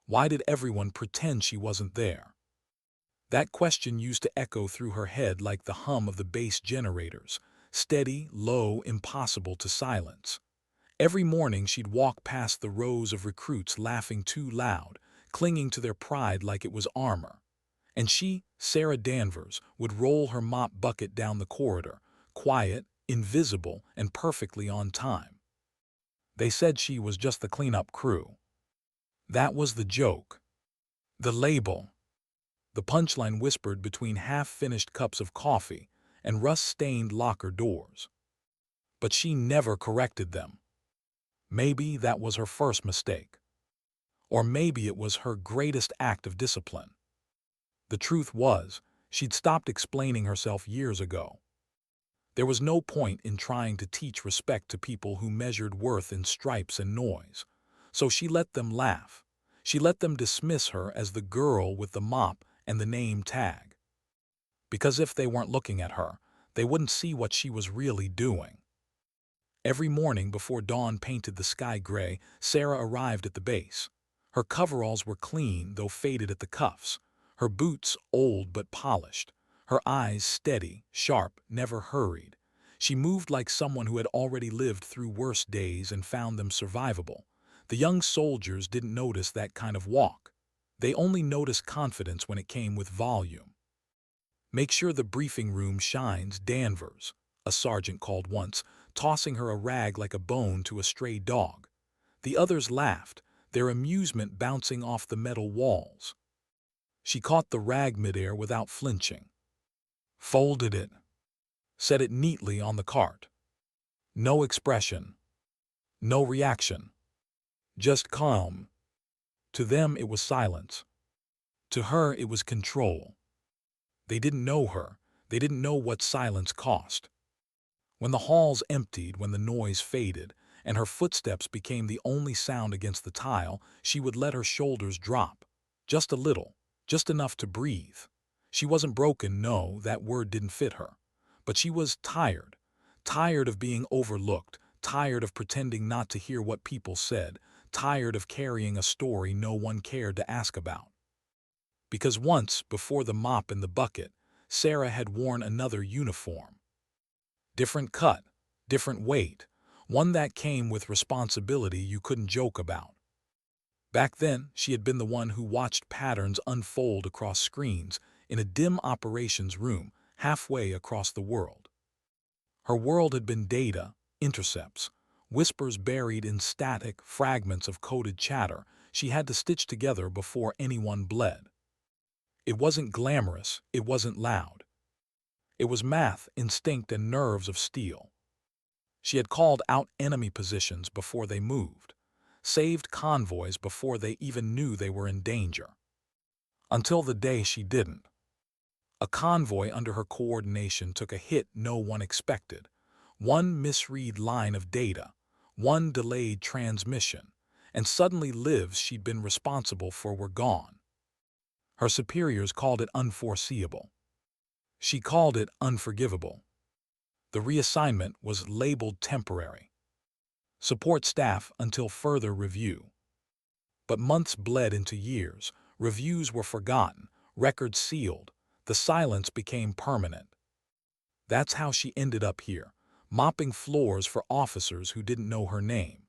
Why did everyone pretend she wasn't there? That question used to echo through her head like the hum of the base generators, steady, low, impossible to silence. Every morning she'd walk past the rows of recruits laughing too loud, clinging to their pride like it was armor. And she, Sarah Danvers, would roll her mop bucket down the corridor, quiet, invisible, and perfectly on time. They said she was just the cleanup crew. That was the joke. The label. The punchline whispered between half-finished cups of coffee and rust-stained locker doors. But she never corrected them. Maybe that was her first mistake. Or maybe it was her greatest act of discipline. The truth was, she'd stopped explaining herself years ago. There was no point in trying to teach respect to people who measured worth in stripes and noise. So she let them laugh. She let them dismiss her as the girl with the mop and the name tag. Because if they weren't looking at her, they wouldn't see what she was really doing. Every morning before dawn painted the sky gray, Sarah arrived at the base. Her coveralls were clean, though faded at the cuffs. Her boots old but polished. Her eyes steady, sharp, never hurried. She moved like someone who had already lived through worse days and found them survivable. The young soldiers didn't notice that kind of walk. They only noticed confidence when it came with volume. "Make sure the briefing room shines, Danvers," a sergeant called once, tossing her a rag like a bone to a stray dog. The others laughed, their amusement bouncing off the metal walls. She caught the rag midair without flinching. Folded it. Set it neatly on the cart. No expression. No reaction. Just calm. To them it was silence. To her it was control. They didn't know her. They didn't know what silence cost. When the halls emptied, when the noise faded, and her footsteps became the only sound against the tile, she would let her shoulders drop. Just a little, just enough to breathe. She wasn't broken, no, that word didn't fit her. But she was tired. Tired of being overlooked, tired of pretending not to hear what people said, tired of carrying a story no one cared to ask about. Because once, before the mop and the bucket, Sarah had worn another uniform. Different cut, different weight, one that came with responsibility you couldn't joke about. Back then, she had been the one who watched patterns unfold across screens in a dim operations room halfway across the world. Her world had been data, intercepts, whispers buried in static fragments of coded chatter she had to stitch together before anyone bled. It wasn't glamorous, it wasn't loud. It was math, instinct, and nerves of steel. She had called out enemy positions before they moved, saved convoys before they even knew they were in danger. Until the day she didn't. A convoy under her coordination took a hit no one expected. One misread line of data, one delayed transmission, and suddenly lives she'd been responsible for were gone. Her superiors called it unforeseeable. She called it unforgivable. The reassignment was labeled temporary. Support staff until further review. But months bled into years, reviews were forgotten, records sealed, the silence became permanent. That's how she ended up here, mopping floors for officers who didn't know her name.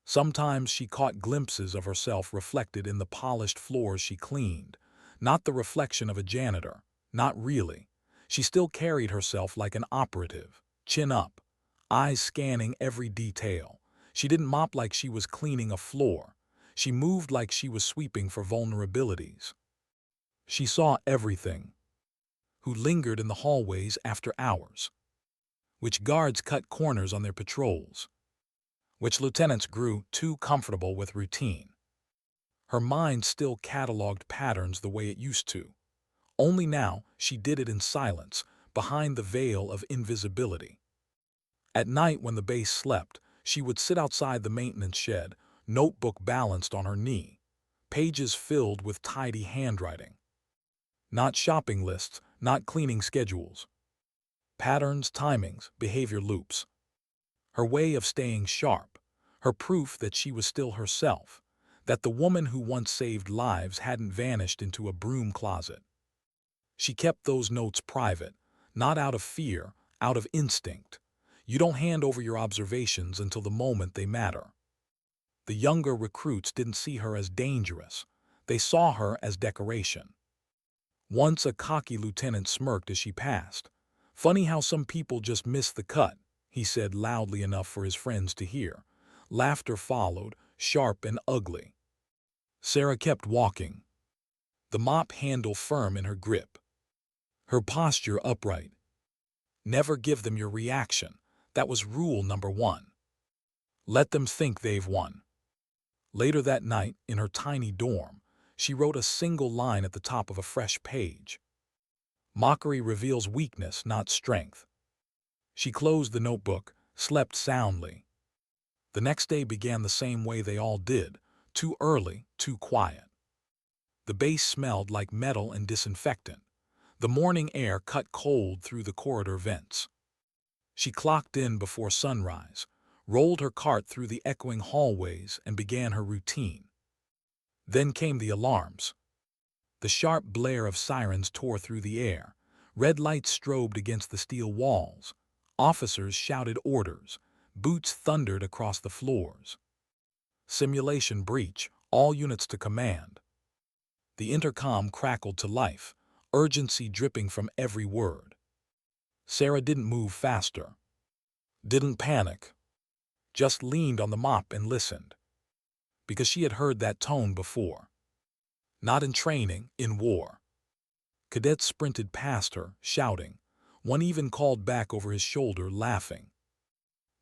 Sometimes she caught glimpses of herself reflected in the polished floors she cleaned, not the reflection of a janitor, not really. She still carried herself like an operative, chin up, eyes scanning every detail. She didn't mop like she was cleaning a floor. She moved like she was sweeping for vulnerabilities. She saw everything. Who lingered in the hallways after hours. Which guards cut corners on their patrols. Which lieutenants grew too comfortable with routine. Her mind still cataloged patterns the way it used to. Only now she did it in silence, behind the veil of invisibility. At night when the base slept, she would sit outside the maintenance shed, notebook balanced on her knee, pages filled with tidy handwriting. Not shopping lists, not cleaning schedules. Patterns, timings, behavior loops. Her way of staying sharp, her proof that she was still herself, that the woman who once saved lives hadn't vanished into a broom closet. She kept those notes private, not out of fear, out of instinct. You don't hand over your observations until the moment they matter. The younger recruits didn't see her as dangerous. They saw her as decoration. Once a cocky lieutenant smirked as she passed. "Funny how some people just miss the cut," he said loudly enough for his friends to hear. Laughter followed, sharp and ugly. Sarah kept walking, the mop handle firm in her grip, her posture upright. Never give them your reaction. That was rule number 1. Let them think they've won. Later that night, in her tiny dorm, she wrote a single line at the top of a fresh page. Mockery reveals weakness, not strength. She closed the notebook, slept soundly. The next day began the same way they all did, too early, too quiet. The base smelled like metal and disinfectant. The morning air cut cold through the corridor vents. She clocked in before sunrise, rolled her cart through the echoing hallways, and began her routine. Then came the alarms. The sharp blare of sirens tore through the air. Red lights strobed against the steel walls. Officers shouted orders. Boots thundered across the floors. Simulation breach, all units to command. The intercom crackled to life, urgency dripping from every word. Sarah didn't move faster, didn't panic, just leaned on the mop and listened. Because she had heard that tone before. Not in training, in war. Cadets sprinted past her, shouting. One even called back over his shoulder, laughing.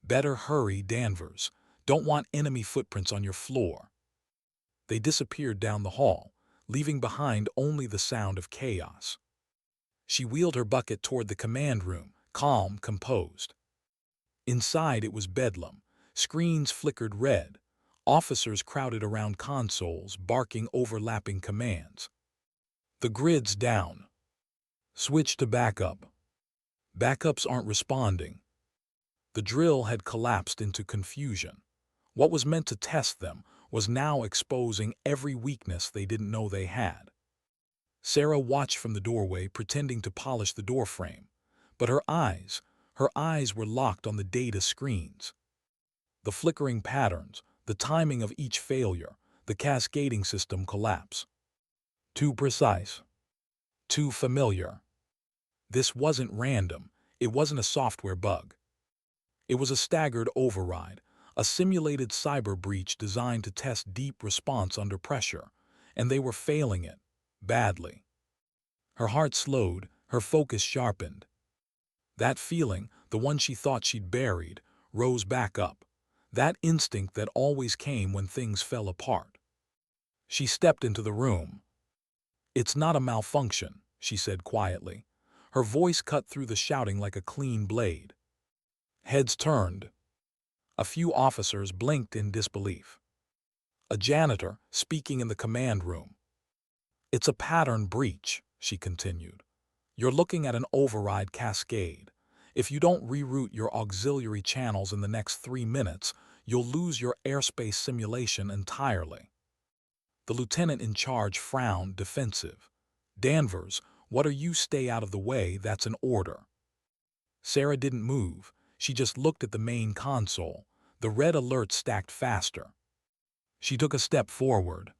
"Better hurry, Danvers. Don't want enemy footprints on your floor." They disappeared down the hall, leaving behind only the sound of chaos. She wheeled her bucket toward the command room, calm, composed. Inside it was bedlam. Screens flickered red. Officers crowded around consoles, barking overlapping commands. "The grid's down. Switch to backup." Backups aren't responding. The drill had collapsed into confusion. What was meant to test them was now exposing every weakness they didn't know they had. Sarah watched from the doorway, pretending to polish the doorframe. But her eyes were locked on the data screens. The flickering patterns, the timing of each failure, the cascading system collapse. Too precise. Too familiar. This wasn't random. It wasn't a software bug. It was a staggered override, a simulated cyber breach designed to test deep response under pressure, and they were failing it, badly. Her heart slowed, her focus sharpened. That feeling, the one she thought she'd buried, rose back up. That instinct that always came when things fell apart. She stepped into the room. "It's not a malfunction," she said quietly. Her voice cut through the shouting like a clean blade. Heads turned. A few officers blinked in disbelief. A janitor, speaking in the command room. "It's a pattern breach," she continued. "You're looking at an override cascade. If you don't reroute your auxiliary channels in the next 3 minutes, you'll lose your airspace simulation entirely." The lieutenant in charge frowned, defensive. "Danvers, what are you? Stay out of the way, that's an order." Sarah didn't move. She just looked at the main console. The red alerts stacked faster. She took a step forward.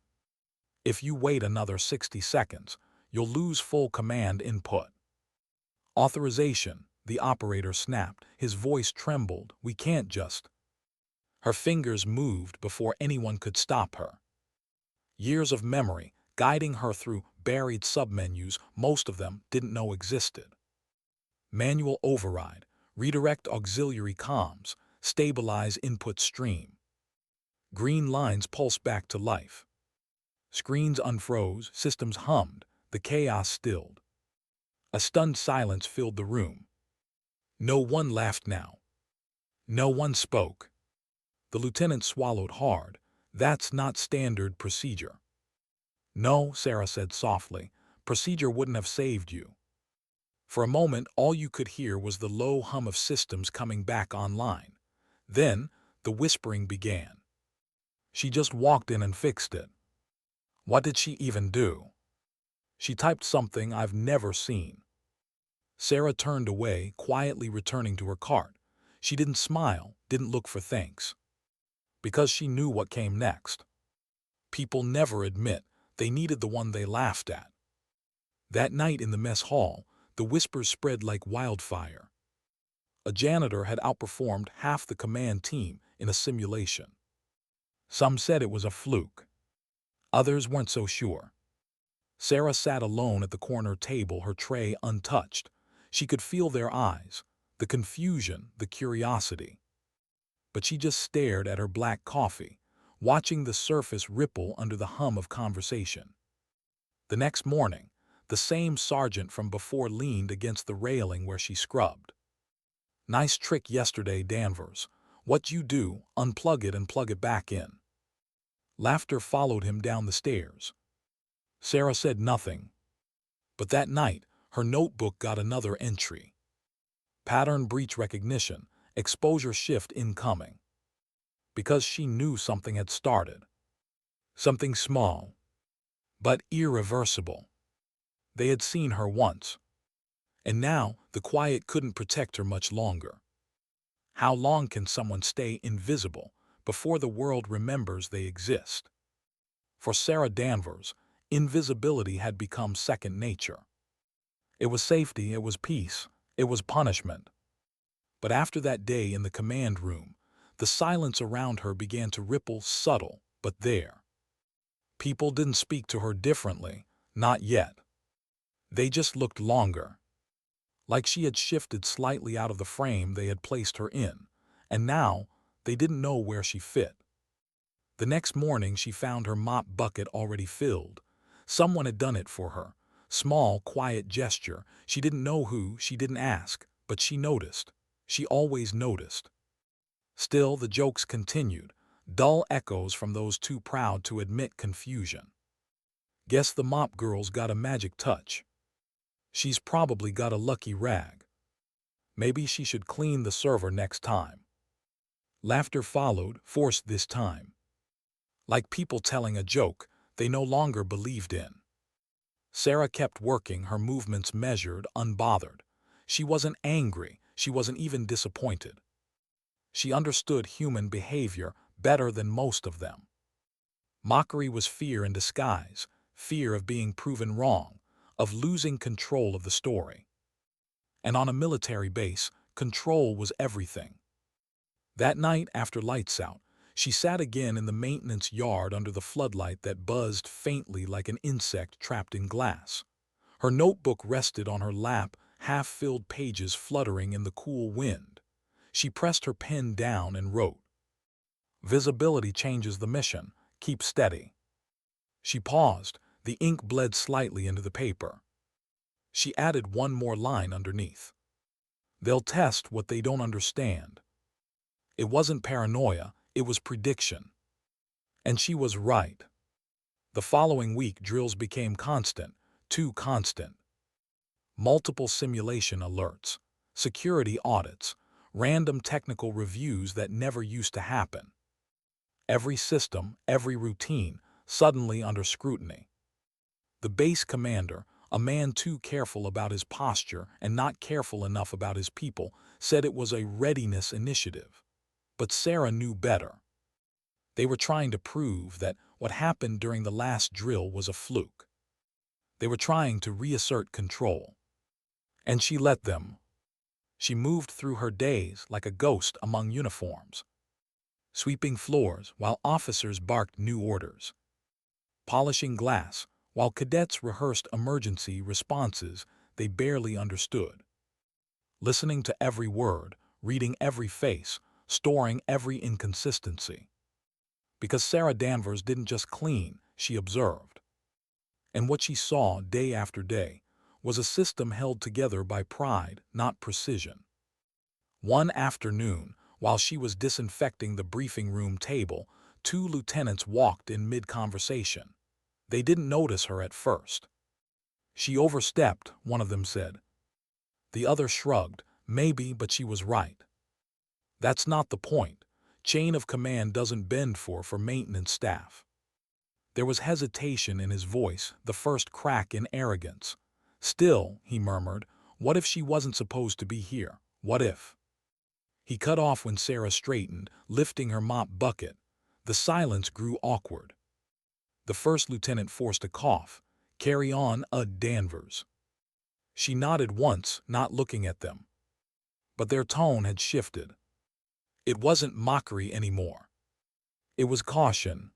"If you wait another 60 seconds, you'll lose full command input." "Authorization," the operator snapped. His voice trembled. "We can't just—" Her fingers moved before anyone could stop her. Years of memory, guiding her through buried submenus most of them didn't know existed. Manual override, redirect auxiliary comms, stabilize input stream. Green lines pulsed back to life. Screens unfroze, systems hummed, the chaos stilled. A stunned silence filled the room. No one laughed now. No one spoke. The lieutenant swallowed hard. "That's not standard procedure." "No," Sarah said softly. "Procedure wouldn't have saved you." For a moment, all you could hear was the low hum of systems coming back online. Then, the whispering began. She just walked in and fixed it. What did she even do? She typed something I've never seen. Sarah turned away, quietly returning to her cart. She didn't smile, didn't look for thanks. Because she knew what came next. People never admit they needed the one they laughed at. That night in the mess hall, the whispers spread like wildfire. A janitor had outperformed half the command team in a simulation. Some said it was a fluke. Others weren't so sure. Sarah sat alone at the corner table, her tray untouched. She could feel their eyes, the confusion, the curiosity. But she just stared at her black coffee, watching the surface ripple under the hum of conversation. The next morning, the same sergeant from before leaned against the railing where she scrubbed. "Nice trick yesterday, Danvers. What you do, unplug it and plug it back in." Laughter followed him down the stairs. Sarah said nothing. But that night, her notebook got another entry. Pattern breach recognition, exposure shift incoming. Because she knew something had started. Something small, but irreversible. They had seen her once. And now, the quiet couldn't protect her much longer. How long can someone stay invisible before the world remembers they exist? For Sarah Danvers, invisibility had become second nature. It was safety, it was peace, it was punishment. But after that day in the command room, the silence around her began to ripple, subtle, but there. People didn't speak to her differently, not yet. They just looked longer. Like she had shifted slightly out of the frame they had placed her in, and now they didn't know where she fit. The next morning she found her mop bucket already filled. Someone had done it for her. Small, quiet gesture. She didn't know who, she didn't ask, but she noticed. She always noticed. Still, the jokes continued, dull echoes from those too proud to admit confusion. Guess the mop girl's got a magic touch. She's probably got a lucky rag. Maybe she should clean the server next time. Laughter followed, forced this time. Like people telling a joke they no longer believed in. Sarah kept working, her movements measured, unbothered. She wasn't angry, she wasn't even disappointed. She understood human behavior better than most of them. Mockery was fear in disguise, fear of being proven wrong, of losing control of the story. And on a military base, control was everything. That night, after lights out, she sat again in the maintenance yard under the floodlight that buzzed faintly like an insect trapped in glass. Her notebook rested on her lap, half-filled pages fluttering in the cool wind. She pressed her pen down and wrote, "Visibility changes the mission. Keep steady." She paused. The ink bled slightly into the paper. She added one more line underneath. "They'll test what they don't understand." It wasn't paranoia, it was prediction. And she was right. The following week, drills became constant, too constant. Multiple simulation alerts, security audits, random technical reviews that never used to happen. Every system, every routine, suddenly under scrutiny. The base commander, a man too careful about his posture and not careful enough about his people, said it was a readiness initiative. But Sarah knew better. They were trying to prove that what happened during the last drill was a fluke. They were trying to reassert control. And she let them. She moved through her days like a ghost among uniforms, sweeping floors while officers barked new orders, polishing glass while cadets rehearsed emergency responses they barely understood, listening to every word, reading every face, storing every inconsistency. Because Sarah Danvers didn't just clean, she observed. And what she saw day after day was a system held together by pride, not precision. One afternoon, while she was disinfecting the briefing room table, two lieutenants walked in mid-conversation. They didn't notice her at first. "She overstepped," one of them said. The other shrugged. "Maybe, but she was right." "That's not the point. Chain of command doesn't bend for maintenance staff. There was hesitation in his voice, the first crack in arrogance. Still, he murmured, what if she wasn't supposed to be here? What if? He cut off when Sarah straightened, lifting her mop bucket. The silence grew awkward. The first lieutenant forced a cough. Carry on, Danvers. She nodded once, not looking at them. But their tone had shifted. It wasn't mockery anymore. It was caution.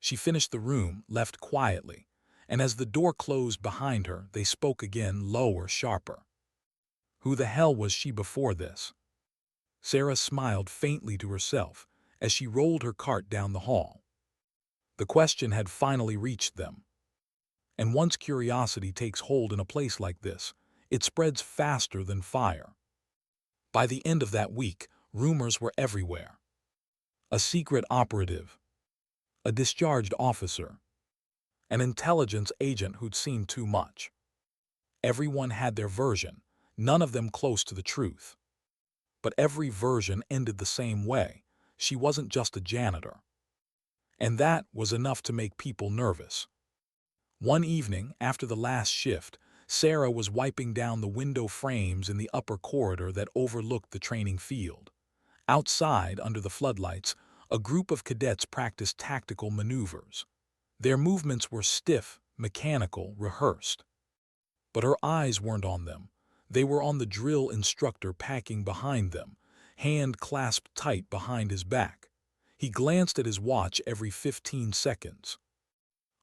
She finished the room, left quietly, and as the door closed behind her, they spoke again, lower, sharper. Who the hell was she before this? Sarah smiled faintly to herself as she rolled her cart down the hall. The question had finally reached them. And once curiosity takes hold in a place like this, it spreads faster than fire. By the end of that week, rumors were everywhere. A secret operative, a discharged officer, an intelligence agent who'd seen too much. Everyone had their version, none of them close to the truth. But every version ended the same way. She wasn't just a janitor. And that was enough to make people nervous. One evening, after the last shift, Sarah was wiping down the window frames in the upper corridor that overlooked the training field. Outside, under the floodlights, a group of cadets practiced tactical maneuvers. Their movements were stiff, mechanical, rehearsed. But her eyes weren't on them. They were on the drill instructor packing behind them, hand clasped tight behind his back. He glanced at his watch every 15 seconds.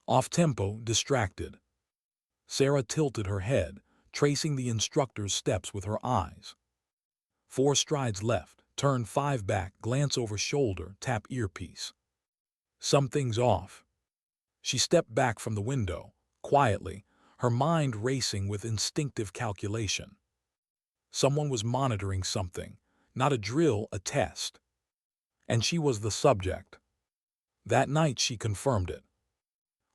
Off-tempo, distracted. Sarah tilted her head, tracing the instructor's steps with her eyes. 4 strides left, turn 5 back, glance over shoulder, tap earpiece. Something's off. She stepped back from the window, quietly, her mind racing with instinctive calculation. Someone was monitoring something, not a drill, a test. And she was the subject. That night she confirmed it.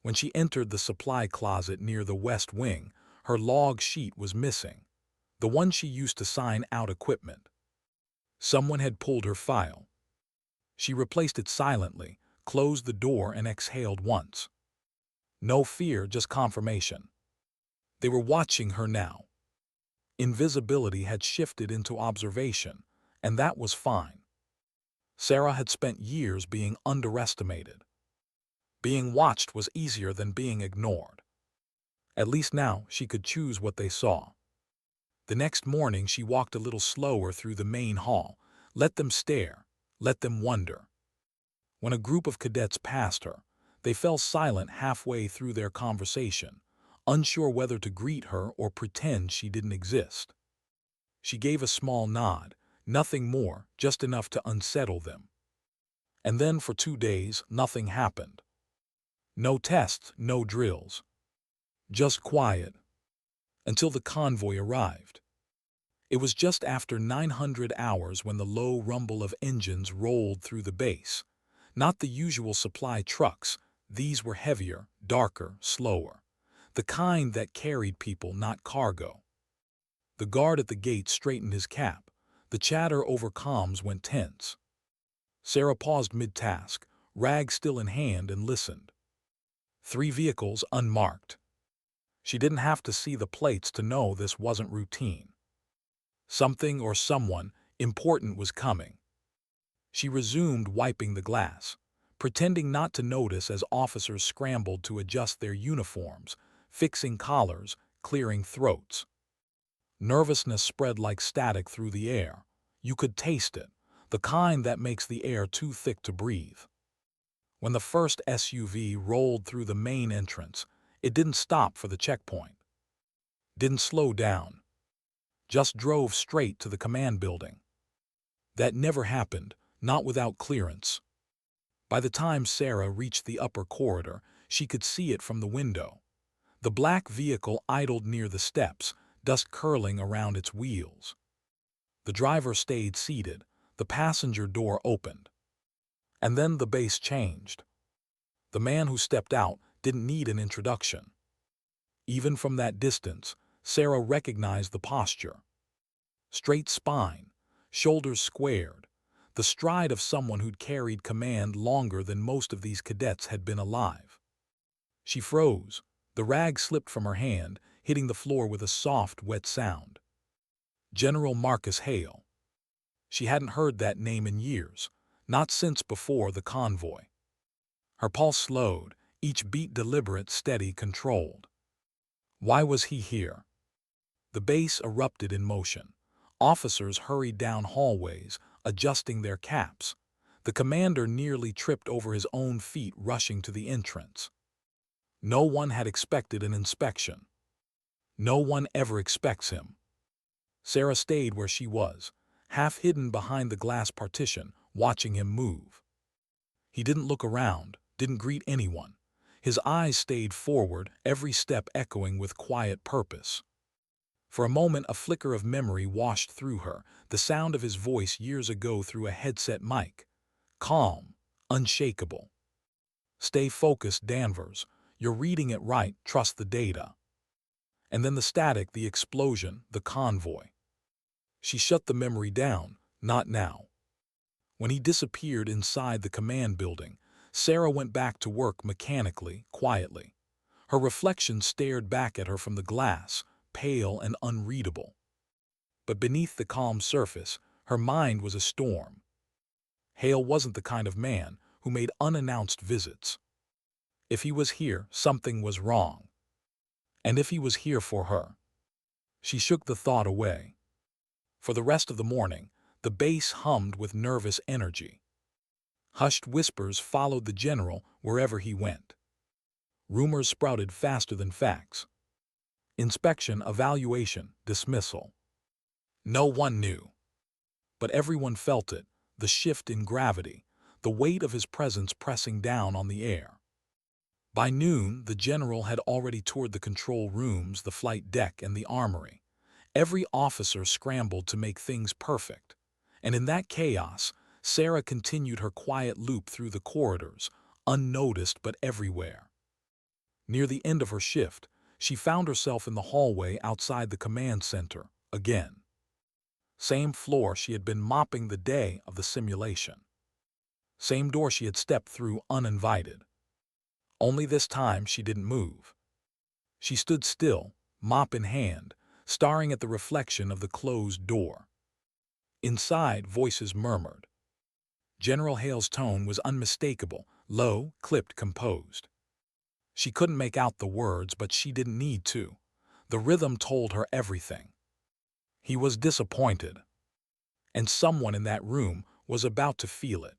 When she entered the supply closet near the west wing, her log sheet was missing, the one she used to sign out equipment. Someone had pulled her file. She replaced it silently, closed the door and exhaled once. No fear, just confirmation. They were watching her now. Invisibility had shifted into observation, and that was fine. Sarah had spent years being underestimated. Being watched was easier than being ignored. At least now she could choose what they saw. The next morning she walked a little slower through the main hall. Let them stare, let them wonder. When a group of cadets passed her, they fell silent halfway through their conversation, unsure whether to greet her or pretend she didn't exist. She gave a small nod, nothing more, just enough to unsettle them. And then for 2 days, nothing happened. No tests, no drills. Just quiet. Until the convoy arrived. It was just after 900 hours when the low rumble of engines rolled through the base. Not the usual supply trucks, these were heavier, darker, slower. The kind that carried people, not cargo. The guard at the gate straightened his cap. The chatter over comms went tense. Sarah paused mid-task, rag still in hand, and listened. 3 vehicles unmarked. She didn't have to see the plates to know this wasn't routine. Something or someone important was coming. She resumed wiping the glass, pretending not to notice as officers scrambled to adjust their uniforms, fixing collars, clearing throats. Nervousness spread like static through the air. You could taste it, the kind that makes the air too thick to breathe. When the first SUV rolled through the main entrance, it didn't stop for the checkpoint. Didn't slow down. Just drove straight to the command building. That never happened, not without clearance. By the time Sarah reached the upper corridor, she could see it from the window. The black vehicle idled near the steps, dust curling around its wheels. The driver stayed seated, the passenger door opened. And then the base changed. The man who stepped out didn't need an introduction. Even from that distance, Sarah recognized the posture. Straight spine, shoulders squared, the stride of someone who'd carried command longer than most of these cadets had been alive. She froze. The rag slipped from her hand, hitting the floor with a soft, wet sound. General Marcus Hale. She hadn't heard that name in years, not since before the convoy. Her pulse slowed, each beat deliberate, steady, controlled. Why was he here? The base erupted in motion. Officers hurried down hallways, adjusting their caps. The commander nearly tripped over his own feet rushing to the entrance. No one had expected an inspection. No one ever expects him. Sarah stayed where she was, half hidden behind the glass partition, watching him move. He didn't look around, didn't greet anyone. His eyes stayed forward, every step echoing with quiet purpose. For a moment, a flicker of memory washed through her, the sound of his voice years ago through a headset mic. Calm, unshakable. Stay focused, Danvers. You're reading it right, trust the data. And then the static, the explosion, the convoy. She shut the memory down, not now. When he disappeared inside the command building, Sarah went back to work mechanically, quietly. Her reflection stared back at her from the glass, pale and unreadable. But beneath the calm surface, her mind was a storm. Hale wasn't the kind of man who made unannounced visits. If he was here, something was wrong. And if he was here for her? She shook the thought away. For the rest of the morning, the base hummed with nervous energy. Hushed whispers followed the general wherever he went. Rumors sprouted faster than facts. Inspection, evaluation, dismissal. No one knew. But everyone felt it, the shift in gravity, the weight of his presence pressing down on the air. By noon, the general had already toured the control rooms, the flight deck, and the armory. Every officer scrambled to make things perfect. And in that chaos, Sarah continued her quiet loop through the corridors, unnoticed but everywhere. Near the end of her shift, she found herself in the hallway outside the command center, again. Same floor she had been mopping the day of the simulation. Same door she had stepped through uninvited. Only this time she didn't move. She stood still, mop in hand, staring at the reflection of the closed door. Inside, voices murmured. General Hale's tone was unmistakable, low, clipped, composed. She couldn't make out the words, but she didn't need to. The rhythm told her everything. He was disappointed. And someone in that room was about to feel it.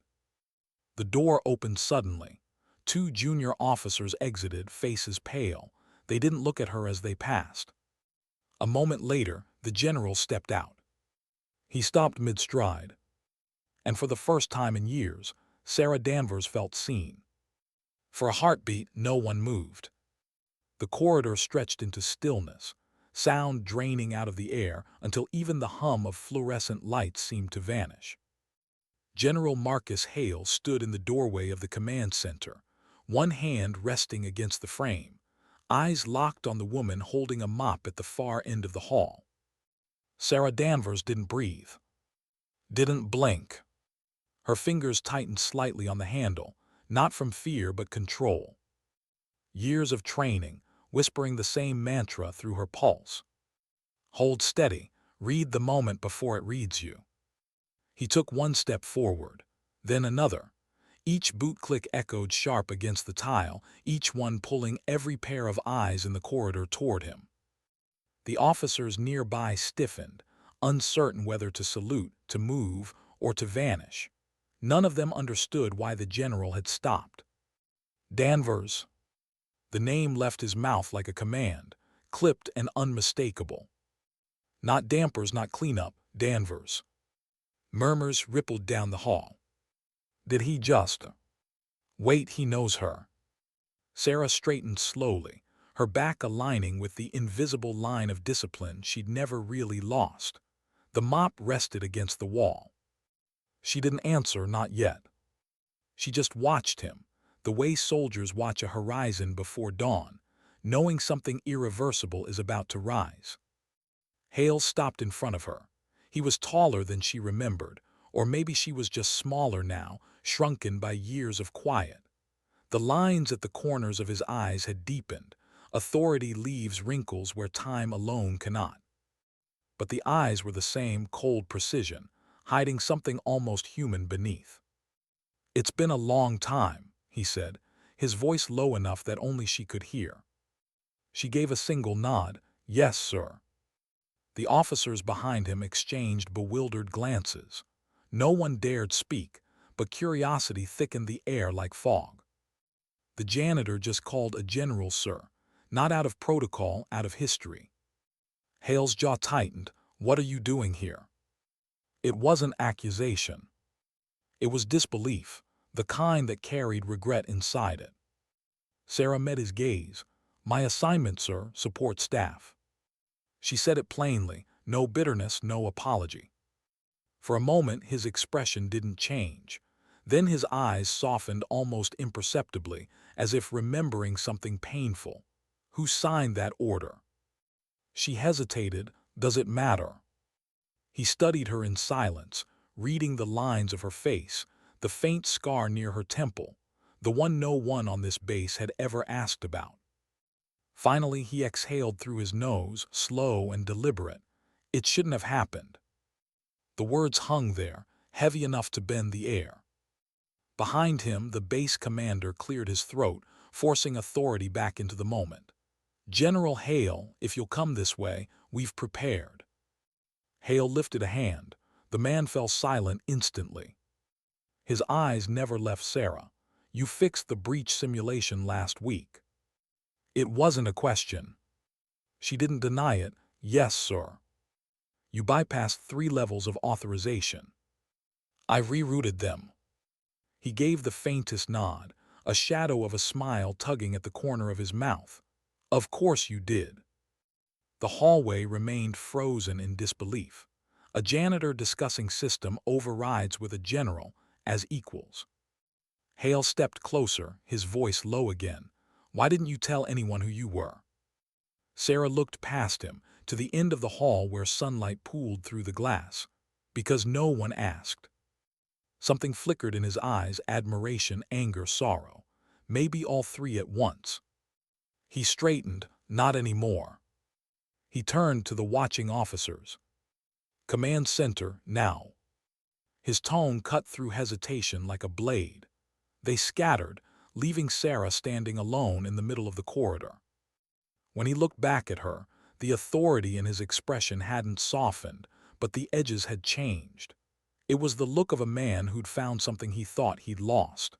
The door opened suddenly. 2 junior officers exited, faces pale. They didn't look at her as they passed. A moment later, the general stepped out. He stopped mid-stride. And for the first time in years, Sarah Danvers felt seen. For a heartbeat, no one moved. The corridor stretched into stillness, sound draining out of the air until even the hum of fluorescent lights seemed to vanish. General Marcus Hale stood in the doorway of the command center, one hand resting against the frame, eyes locked on the woman holding a mop at the far end of the hall. Sarah Danvers didn't breathe. Didn't blink. Her fingers tightened slightly on the handle, not from fear but control. Years of training, whispering the same mantra through her pulse. Hold steady, read the moment before it reads you. He took one step forward, then another. Each boot click echoed sharp against the tile, each one pulling every pair of eyes in the corridor toward him. The officers nearby stiffened, uncertain whether to salute, to move, or to vanish. None of them understood why the general had stopped. Danvers. The name left his mouth like a command, clipped and unmistakable. Not dampers, not cleanup, Danvers. Murmurs rippled down the hall. Did he just wait? He knows her. Sarah straightened slowly, her back aligning with the invisible line of discipline she'd never really lost. The mop rested against the wall. She didn't answer, not yet. She just watched him, the way soldiers watch a horizon before dawn, knowing something irreversible is about to rise. Hale stopped in front of her. He was taller than she remembered, Or maybe she was just smaller now, shrunken by years of quiet. The lines at the corners of his eyes had deepened. Authority leaves wrinkles where time alone cannot. But the eyes were the same cold precision, hiding something almost human beneath. "It's been a long time," he said, his voice low enough that only she could hear. She gave a single nod. "Yes, sir." The officers behind him exchanged bewildered glances. No one dared speak, but curiosity thickened the air like fog. The janitor just called a general, sir, not out of protocol, out of history. Hale's jaw tightened. "What are you doing here?" It wasn't accusation. It was disbelief, the kind that carried regret inside it. Sarah met his gaze. "My assignment, sir, support staff." She said it plainly, no bitterness, no apology. For a moment his expression didn't change. Then his eyes softened almost imperceptibly, as if remembering something painful. "Who signed that order?" She hesitated. "Does it matter?" He studied her in silence, reading the lines of her face, the faint scar near her temple, the one no one on this base had ever asked about. Finally he exhaled through his nose, slow and deliberate. "It shouldn't have happened." The words hung there, heavy enough to bend the air. Behind him, the base commander cleared his throat, forcing authority back into the moment. "General Hale, if you'll come this way, we've prepared." Hale lifted a hand. The man fell silent instantly. His eyes never left Sarah. "You fixed the breach simulation last week." It wasn't a question. She didn't deny it. "Yes, sir." "You bypassed 3 levels of authorization." "I rerouted them." He gave the faintest nod, a shadow of a smile tugging at the corner of his mouth. "Of course you did." The hallway remained frozen in disbelief. A janitor discussing system overrides with a general as equals. Hale stepped closer, his voice low again. "Why didn't you tell anyone who you were?" Sarah looked past him, to the end of the hall where sunlight pooled through the glass. "Because no one asked." Something flickered in his eyes, admiration, anger, sorrow. Maybe all 3 at once. He straightened. "Not anymore." He turned to the watching officers. "Command center, now." His tone cut through hesitation like a blade. They scattered, leaving Sarah standing alone in the middle of the corridor. When he looked back at her, the authority in his expression hadn't softened, but the edges had changed. It was the look of a man who'd found something he thought he'd lost.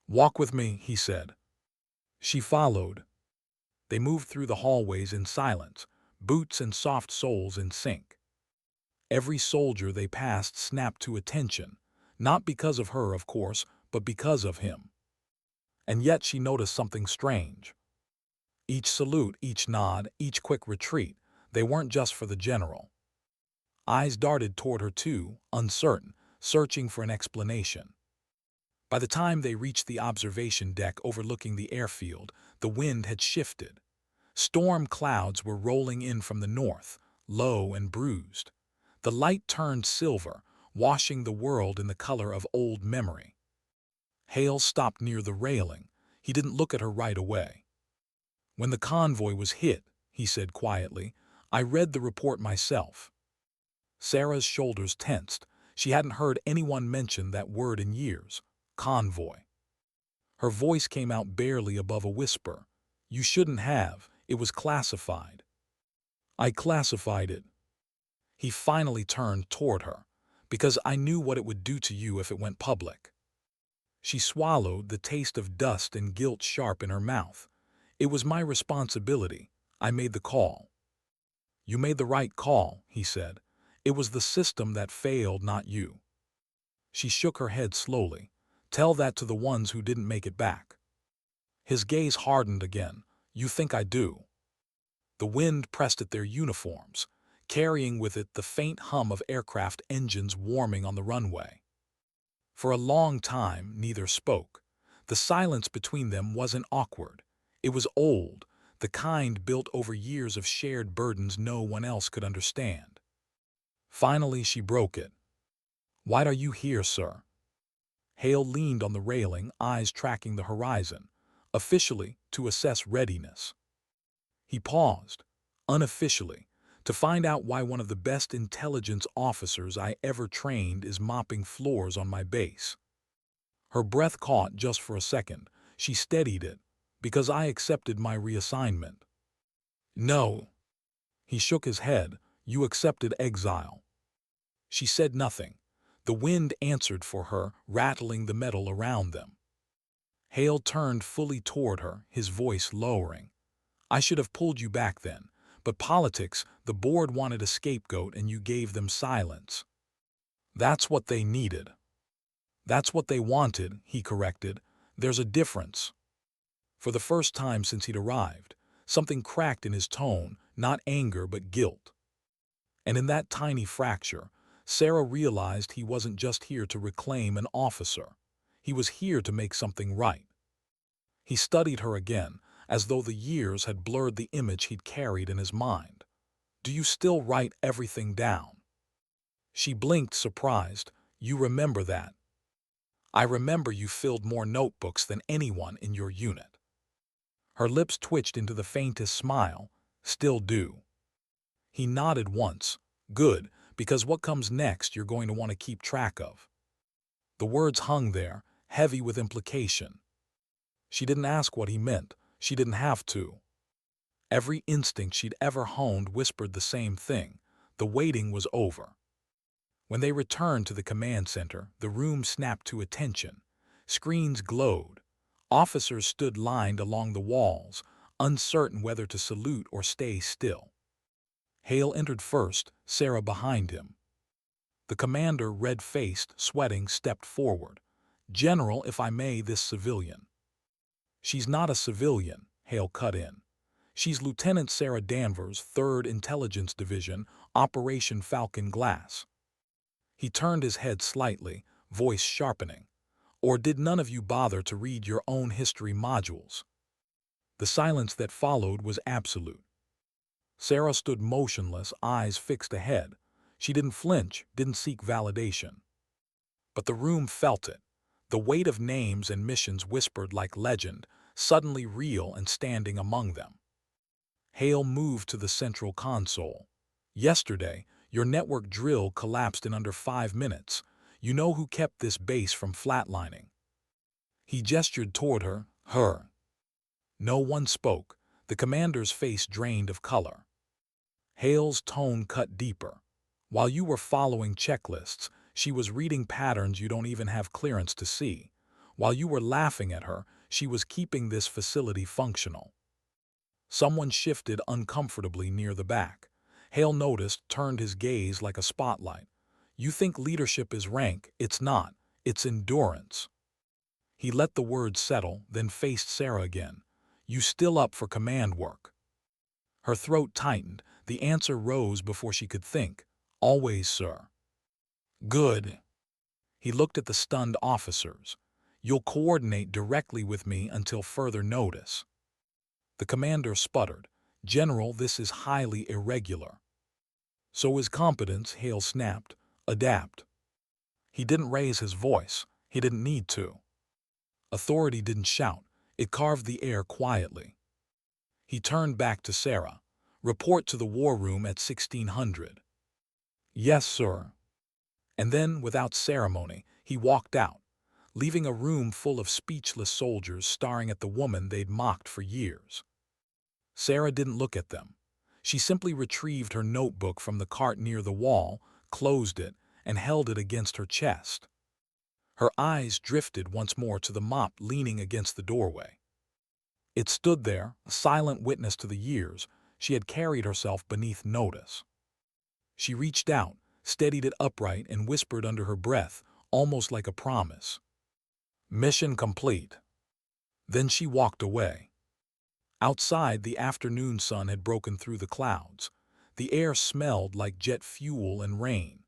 "Walk with me," he said. She followed. They moved through the hallways in silence, boots and soft soles in sync. Every soldier they passed snapped to attention, not because of her, of course, but because of him. And yet she noticed something strange. Each salute, each nod, each quick retreat, they weren't just for the general. Eyes darted toward her too, uncertain, searching for an explanation. By the time they reached the observation deck overlooking the airfield, the wind had shifted. Storm clouds were rolling in from the north, low and bruised. The light turned silver, washing the world in the color of old memory. Hale stopped near the railing. He didn't look at her right away. "When the convoy was hit," he said quietly, "I read the report myself." Sarah's shoulders tensed. She hadn't heard anyone mention that word in years. Convoy. Her voice came out barely above a whisper. "You shouldn't have. It was classified." "I classified it." He finally turned toward her. "Because I knew what it would do to you if it went public." She swallowed, the taste of dust and guilt sharp in her mouth. "It was my responsibility. I made the call." "You made the right call," he said. "It was the system that failed, not you." She shook her head slowly. "Tell that to the ones who didn't make it back." His gaze hardened again. "You think I do?" The wind pressed at their uniforms, carrying with it the faint hum of aircraft engines warming on the runway. For a long time, neither spoke. The silence between them wasn't awkward. It was old, the kind built over years of shared burdens no one else could understand. Finally, she broke it. "Why are you here, sir?" Hale leaned on the railing, eyes tracking the horizon, officially to assess readiness. He paused, unofficially, to find out why one of the best intelligence officers I ever trained is mopping floors on my base. Her breath caught just for a second. She steadied it, because I accepted my reassignment. "No." He shook his head. "You accepted exile." She said nothing. The wind answered for her, rattling the metal around them. Hale turned fully toward her, his voice lowering. "I should have pulled you back then. But politics, the board wanted a scapegoat and you gave them silence." "That's what they needed." "That's what they wanted," he corrected. "There's a difference." For the first time since he'd arrived, something cracked in his tone, not anger but guilt. And in that tiny fracture, Sarah realized he wasn't just here to reclaim an officer. He was here to make something right. He studied her again, as though the years had blurred the image he'd carried in his mind. "Do you still write everything down?" She blinked, surprised. "You remember that?" "I remember you filled more notebooks than anyone in your unit." Her lips twitched into the faintest smile. "Still do." He nodded once. "Good, because what comes next you're going to want to keep track of." The words hung there, heavy with implication. She didn't ask what he meant. She didn't have to. Every instinct she'd ever honed whispered the same thing. The waiting was over. When they returned to the command center, the room snapped to attention. Screens glowed. Officers stood lined along the walls, uncertain whether to salute or stay still. Hale entered first, Sarah behind him. The commander, red-faced, sweating, stepped forward. "General, if I may, this civilian." "She's not a civilian," Hale cut in. "She's Lieutenant Sarah Danvers, 3rd Intelligence Division, Operation Falcon Glass." He turned his head slightly, voice sharpening. "Or did none of you bother to read your own history modules?" The silence that followed was absolute. Sarah stood motionless, eyes fixed ahead. She didn't flinch, didn't seek validation. But the room felt it. The weight of names and missions whispered like legend, suddenly real and standing among them. Hale moved to the central console. "Yesterday, your network drill collapsed in under 5 minutes. You know who kept this base from flatlining?" He gestured toward her. No one spoke. The commander's face drained of color. Hale's tone cut deeper. "While you were following checklists, she was reading patterns you don't even have clearance to see. While you were laughing at her, she was keeping this facility functional." Someone shifted uncomfortably near the back. Hale noticed, turned his gaze like a spotlight. "You think leadership is rank. It's not. It's endurance." He let the words settle, then faced Sarah again. "You still up for command work?" Her throat tightened. The answer rose before she could think. "Always, sir." "Good." He looked at the stunned officers. "You'll coordinate directly with me until further notice." The commander sputtered. "General, this is highly irregular." "So is competence," Hale snapped. "Adapt." He didn't raise his voice. He didn't need to. Authority didn't shout. It carved the air quietly. He turned back to Sarah. "Report to the war room at 1600. "Yes, sir." And then, without ceremony, he walked out, leaving a room full of speechless soldiers staring at the woman they'd mocked for years. Sarah didn't look at them. She simply retrieved her notebook from the cart near the wall, closed it, and held it against her chest. Her eyes drifted once more to the mop leaning against the doorway. It stood there, a silent witness to the years she had carried herself beneath notice. She reached out, steadied it upright, and whispered under her breath, almost like a promise. "Mission complete." Then she walked away. Outside, the afternoon sun had broken through the clouds. The air smelled like jet fuel and rain.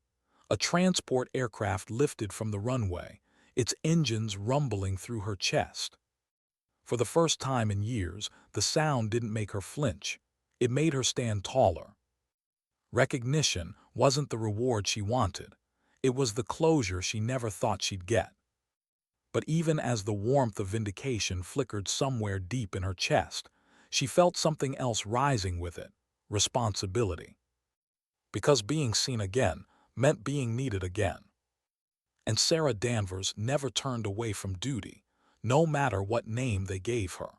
A transport aircraft lifted from the runway, its engines rumbling through her chest. For the first time in years, the sound didn't make her flinch. It made her stand taller. Recognition wasn't the reward she wanted. It was the closure she never thought she'd get. But even as the warmth of vindication flickered somewhere deep in her chest, she felt something else rising with it: responsibility. Because being seen again meant being needed again. And Sarah Danvers never turned away from duty, no matter what name they gave her.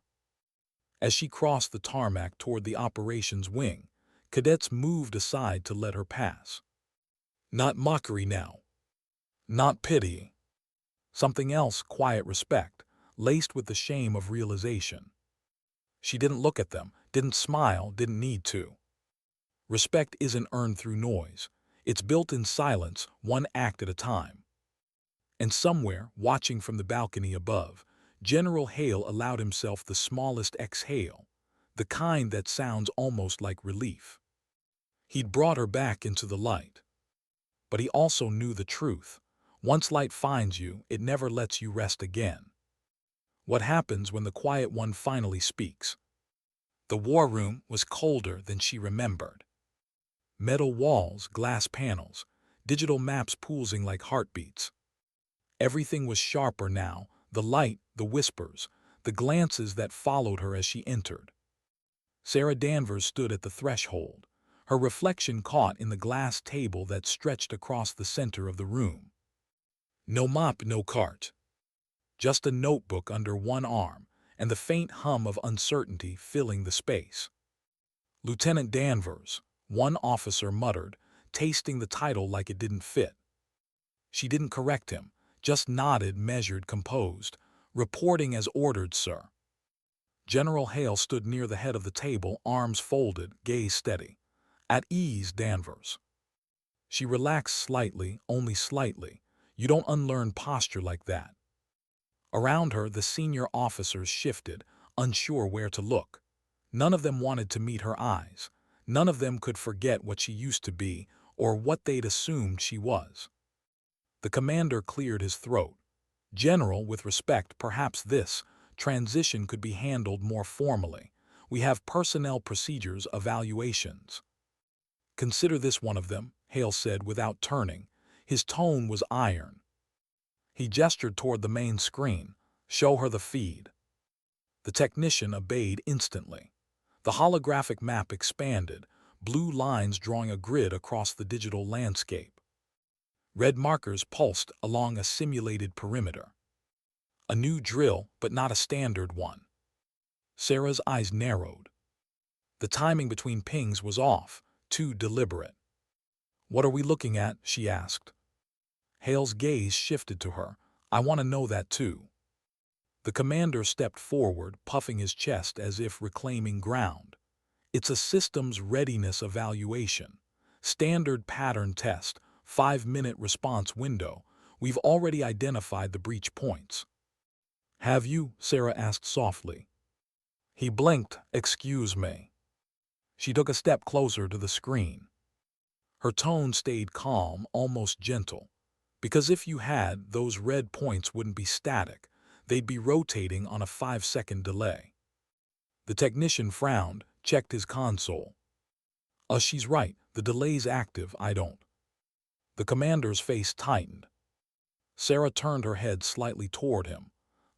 As she crossed the tarmac toward the operations wing, cadets moved aside to let her pass. Not mockery now. Not pity. Something else: quiet respect, laced with the shame of realization. She didn't look at them, didn't smile, didn't need to. Respect isn't earned through noise. It's built in silence, one act at a time. And somewhere, watching from the balcony above, General Hale allowed himself the smallest exhale, the kind that sounds almost like relief. He'd brought her back into the light. But he also knew the truth. Once light finds you, it never lets you rest again. What happens when the quiet one finally speaks? The war room was colder than she remembered. Metal walls, glass panels, digital maps pulsing like heartbeats. Everything was sharper now: the light, the whispers, the glances that followed her as she entered. Sarah Danvers stood at the threshold, her reflection caught in the glass table that stretched across the center of the room. No mop, no cart. Just a notebook under one arm, and the faint hum of uncertainty filling the space. Lieutenant Danvers, one officer muttered, tasting the title like it didn't fit. She didn't correct him, just nodded, measured, composed. Reporting as ordered, sir. General Hale stood near the head of the table, arms folded, gaze steady. At ease, Danvers. She relaxed slightly, only slightly. You don't unlearn posture like that. Around her, the senior officers shifted, unsure where to look. None of them wanted to meet her eyes. None of them could forget what she used to be, or what they'd assumed she was. The commander cleared his throat. General, with respect, perhaps this transition could be handled more formally. We have personnel procedures, evaluations. Consider this one of them, Hale said without turning. His tone was iron. He gestured toward the main screen. Show her the feed. The technician obeyed instantly. The holographic map expanded, blue lines drawing a grid across the digital landscape. Red markers pulsed along a simulated perimeter. A new drill, but not a standard one. Sarah's eyes narrowed. The timing between pings was off, too deliberate. What are we looking at? She asked. Hale's gaze shifted to her. I want to know that too. The commander stepped forward, puffing his chest as if reclaiming ground. It's a systems readiness evaluation. Standard pattern test, 5-minute response window. We've already identified the breach points. Have you? Sarah asked softly. He blinked. Excuse me. She took a step closer to the screen. Her tone stayed calm, almost gentle. Because if you had, those red points wouldn't be static. They'd be rotating on a 5-second delay. The technician frowned, checked his console. She's right. The delay's active. I don't. The commander's face tightened. Sarah turned her head slightly toward him.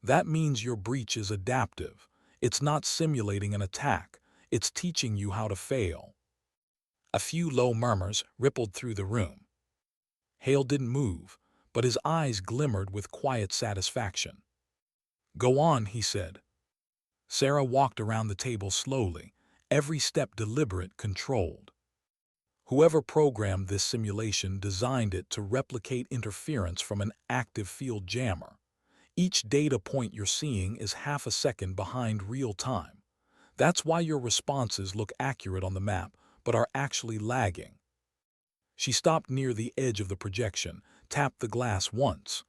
That means your breach is adaptive. It's not simulating an attack. It's teaching you how to fail. A few low murmurs rippled through the room. Hale didn't move, but his eyes glimmered with quiet satisfaction. Go on, he said. Sarah walked around the table slowly, every step deliberate, controlled. Whoever programmed this simulation designed it to replicate interference from an active field jammer. Each data point you're seeing is half a second behind real time. That's why your responses look accurate on the map, but are actually lagging. She stopped near the edge of the projection, tapped the glass once.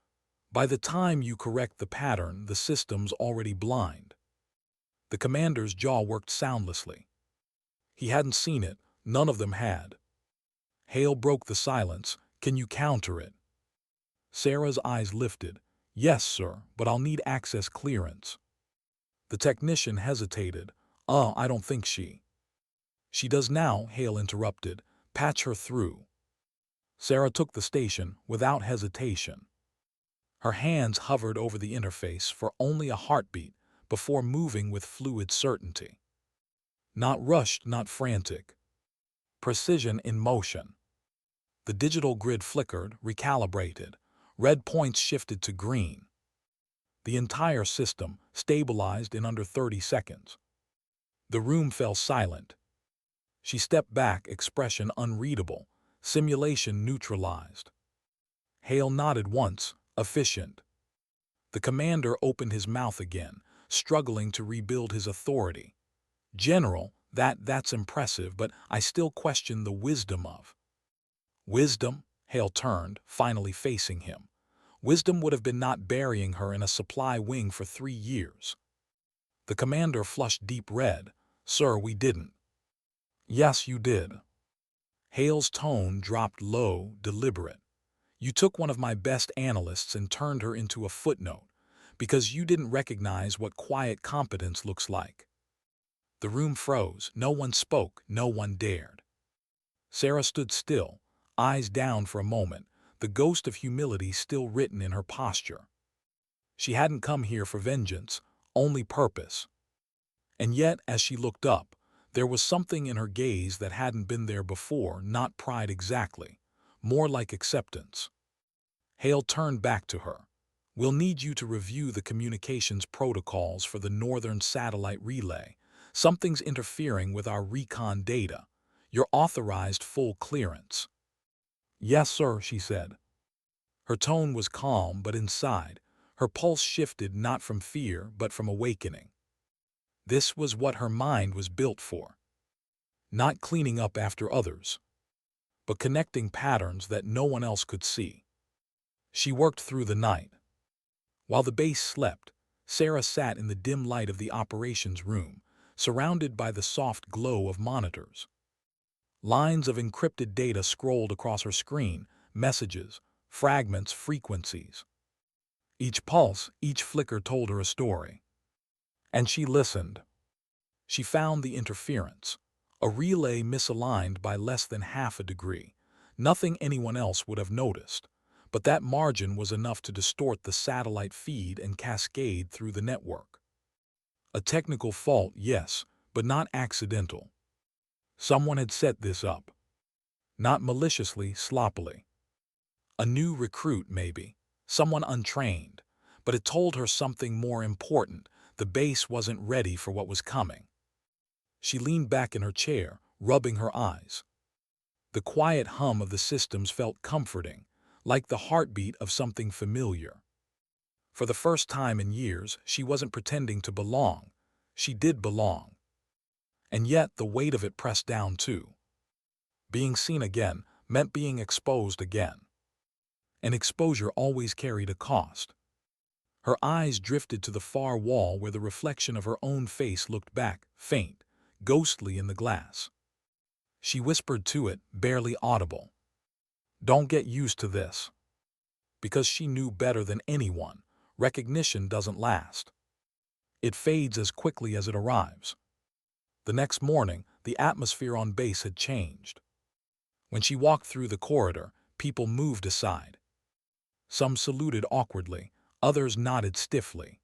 By the time you correct the pattern, the system's already blind. The commander's jaw worked soundlessly. He hadn't seen it. None of them had. Hale broke the silence. Can you counter it? Sarah's eyes lifted. Yes, sir, but I'll need access clearance. The technician hesitated. I don't think she. She does now, Hale interrupted. Patch her through. Sarah took the station without hesitation. Her hands hovered over the interface for only a heartbeat before moving with fluid certainty. Not rushed, not frantic. Precision in motion. The digital grid flickered, recalibrated. Red points shifted to green. The entire system stabilized in under 30 seconds. The room fell silent. She stepped back, expression unreadable, simulation neutralized. Hale nodded once, efficient. The commander opened his mouth again, struggling to rebuild his authority. General, that's impressive, but I still question the wisdom of. Wisdom? Hale turned, finally facing him. Wisdom would have been not burying her in a supply wing for 3 years. The commander flushed deep red. Sir, we didn't. Yes, you did. Hale's tone dropped low, deliberate. You took one of my best analysts and turned her into a footnote, because you didn't recognize what quiet competence looks like. The room froze. No one spoke. No one dared. Sarah stood still, eyes down for a moment, the ghost of humility still written in her posture. She hadn't come here for vengeance, only purpose. And yet, as she looked up, there was something in her gaze that hadn't been there before, not pride exactly, more like acceptance. Hale turned back to her. We'll need you to review the communications protocols for the Northern Satellite Relay. Something's interfering with our recon data. You're authorized full clearance. Yes, sir, she said. Her tone was calm, but inside, her pulse shifted not from fear, but from awakening. This was what her mind was built for. Not cleaning up after others, but connecting patterns that no one else could see. She worked through the night. While the base slept, Sarah sat in the dim light of the operations room, surrounded by the soft glow of monitors. Lines of encrypted data scrolled across her screen, messages, fragments, frequencies. Each pulse, each flicker told her a story. And she listened. She found the interference, a relay misaligned by less than half a degree, nothing anyone else would have noticed, but that margin was enough to distort the satellite feed and cascade through the network. A technical fault, yes, but not accidental. Someone had set this up. Not maliciously, sloppily. A new recruit, maybe, someone untrained, but it told her something more important. The base wasn't ready for what was coming. She leaned back in her chair, rubbing her eyes. The quiet hum of the systems felt comforting, like the heartbeat of something familiar. For the first time in years, she wasn't pretending to belong. She did belong. And yet the weight of it pressed down too. Being seen again meant being exposed again. And exposure always carried a cost. Her eyes drifted to the far wall where the reflection of her own face looked back, faint, ghostly in the glass. She whispered to it, barely audible. Don't get used to this. Because she knew better than anyone, recognition doesn't last. It fades as quickly as it arrives. The next morning, the atmosphere on base had changed. When she walked through the corridor, people moved aside. Some saluted awkwardly, others nodded stiffly.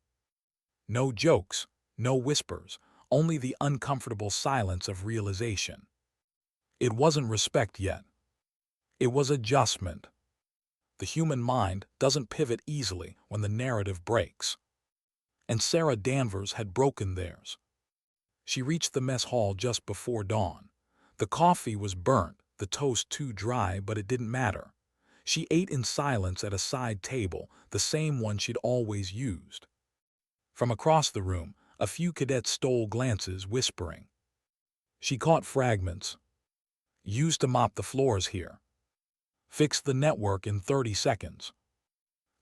No jokes, no whispers, only the uncomfortable silence of realization. It wasn't respect yet. It was adjustment. The human mind doesn't pivot easily when the narrative breaks. And Sarah Danvers had broken theirs. She reached the mess hall just before dawn. The coffee was burnt, the toast too dry, but it didn't matter. She ate in silence at a side table, the same one she'd always used. From across the room, a few cadets stole glances, whispering. She caught fragments. Used to mop the floors here. Fixed the network in 30 seconds.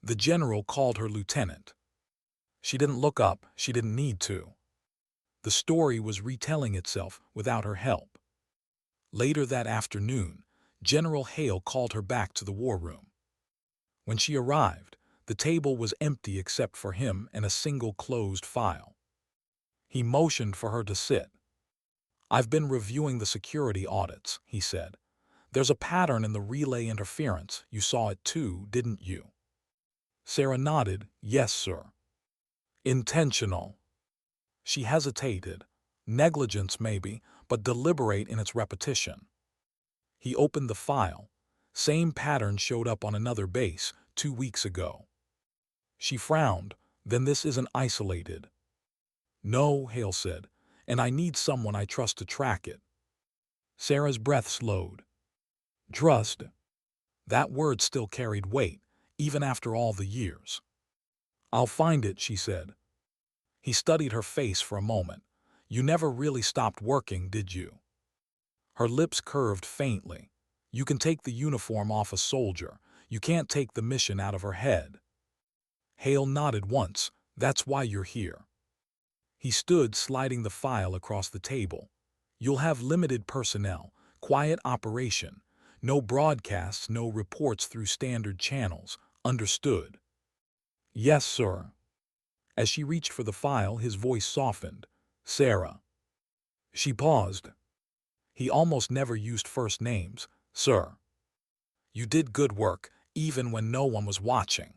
The general called her lieutenant. She didn't look up, she didn't need to. The story was retelling itself without her help. Later that afternoon, General Hale called her back to the war room. When she arrived, the table was empty except for him and a single closed file. He motioned for her to sit. I've been reviewing the security audits, he said. There's a pattern in the relay interference. You saw it too, didn't you? Sarah nodded. Yes, sir. Intentional. She hesitated. Negligence, maybe, but deliberate in its repetition. He opened the file. Same pattern showed up on another base 2 weeks ago. She frowned. Then this isn't isolated. No, Hale said, and I need someone I trust to track it. Sarah's breath slowed. Trust. That word still carried weight, even after all the years. I'll find it, she said. He studied her face for a moment. You never really stopped working, did you? Her lips curved faintly. You can take the uniform off a soldier. You can't take the mission out of her head. Hale nodded once. That's why you're here. He stood, sliding the file across the table. You'll have limited personnel, quiet operation. No broadcasts, no reports through standard channels. Understood? Yes, sir. As she reached for the file, his voice softened. Sarah. She paused. He almost never used first names. Sir. You did good work, even when no one was watching.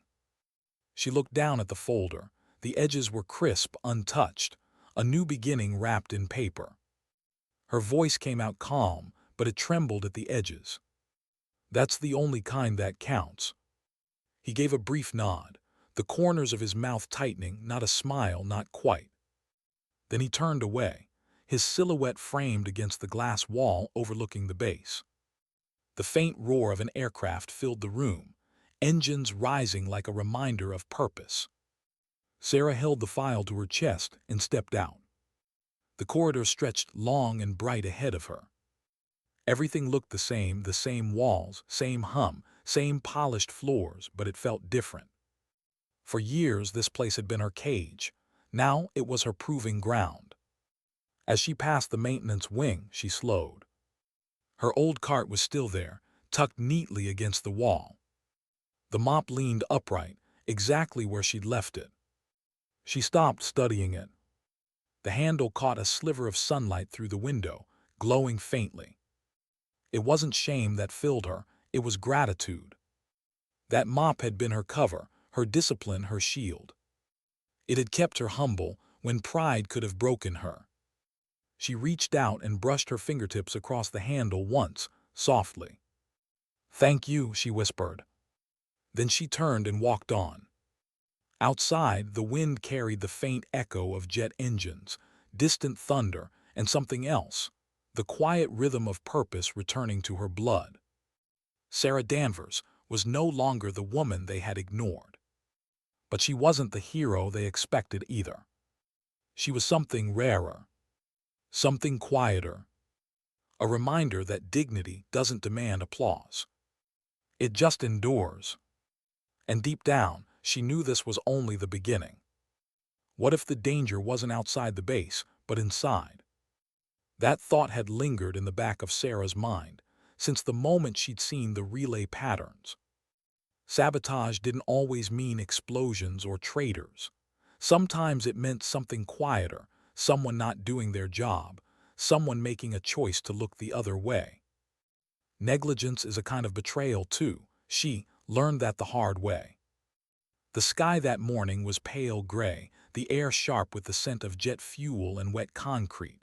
She looked down at the folder. The edges were crisp, untouched. A new beginning wrapped in paper. Her voice came out calm, but it trembled at the edges. That's the only kind that counts. He gave a brief nod, the corners of his mouth tightening, not a smile, not quite. Then he turned away, his silhouette framed against the glass wall overlooking the base. The faint roar of an aircraft filled the room, engines rising like a reminder of purpose. Sarah held the file to her chest and stepped out. The corridor stretched long and bright ahead of her. Everything looked the same walls, same hum, same polished floors, but it felt different. For years, this place had been her cage. Now it was her proving ground. As she passed the maintenance wing, she slowed. Her old cart was still there, tucked neatly against the wall. The mop leaned upright, exactly where she'd left it. She stopped, studying it. The handle caught a sliver of sunlight through the window, glowing faintly. It wasn't shame that filled her, it was gratitude. That mop had been her cover, her discipline, her shield. It had kept her humble when pride could have broken her. She reached out and brushed her fingertips across the handle once, softly. Thank you, she whispered. Then she turned and walked on. Outside, the wind carried the faint echo of jet engines, distant thunder, and something else, the quiet rhythm of purpose returning to her blood. Sarah Danvers was no longer the woman they had ignored. But she wasn't the hero they expected either. She was something rarer, something quieter, a reminder that dignity doesn't demand applause. It just endures. And deep down, she knew this was only the beginning. What if the danger wasn't outside the base, but inside? That thought had lingered in the back of Sarah's mind since the moment she'd seen the relay patterns. Sabotage didn't always mean explosions or traitors. Sometimes it meant something quieter, someone not doing their job, someone making a choice to look the other way. Negligence is a kind of betrayal too. She learned that the hard way. The sky that morning was pale gray, the air sharp with the scent of jet fuel and wet concrete.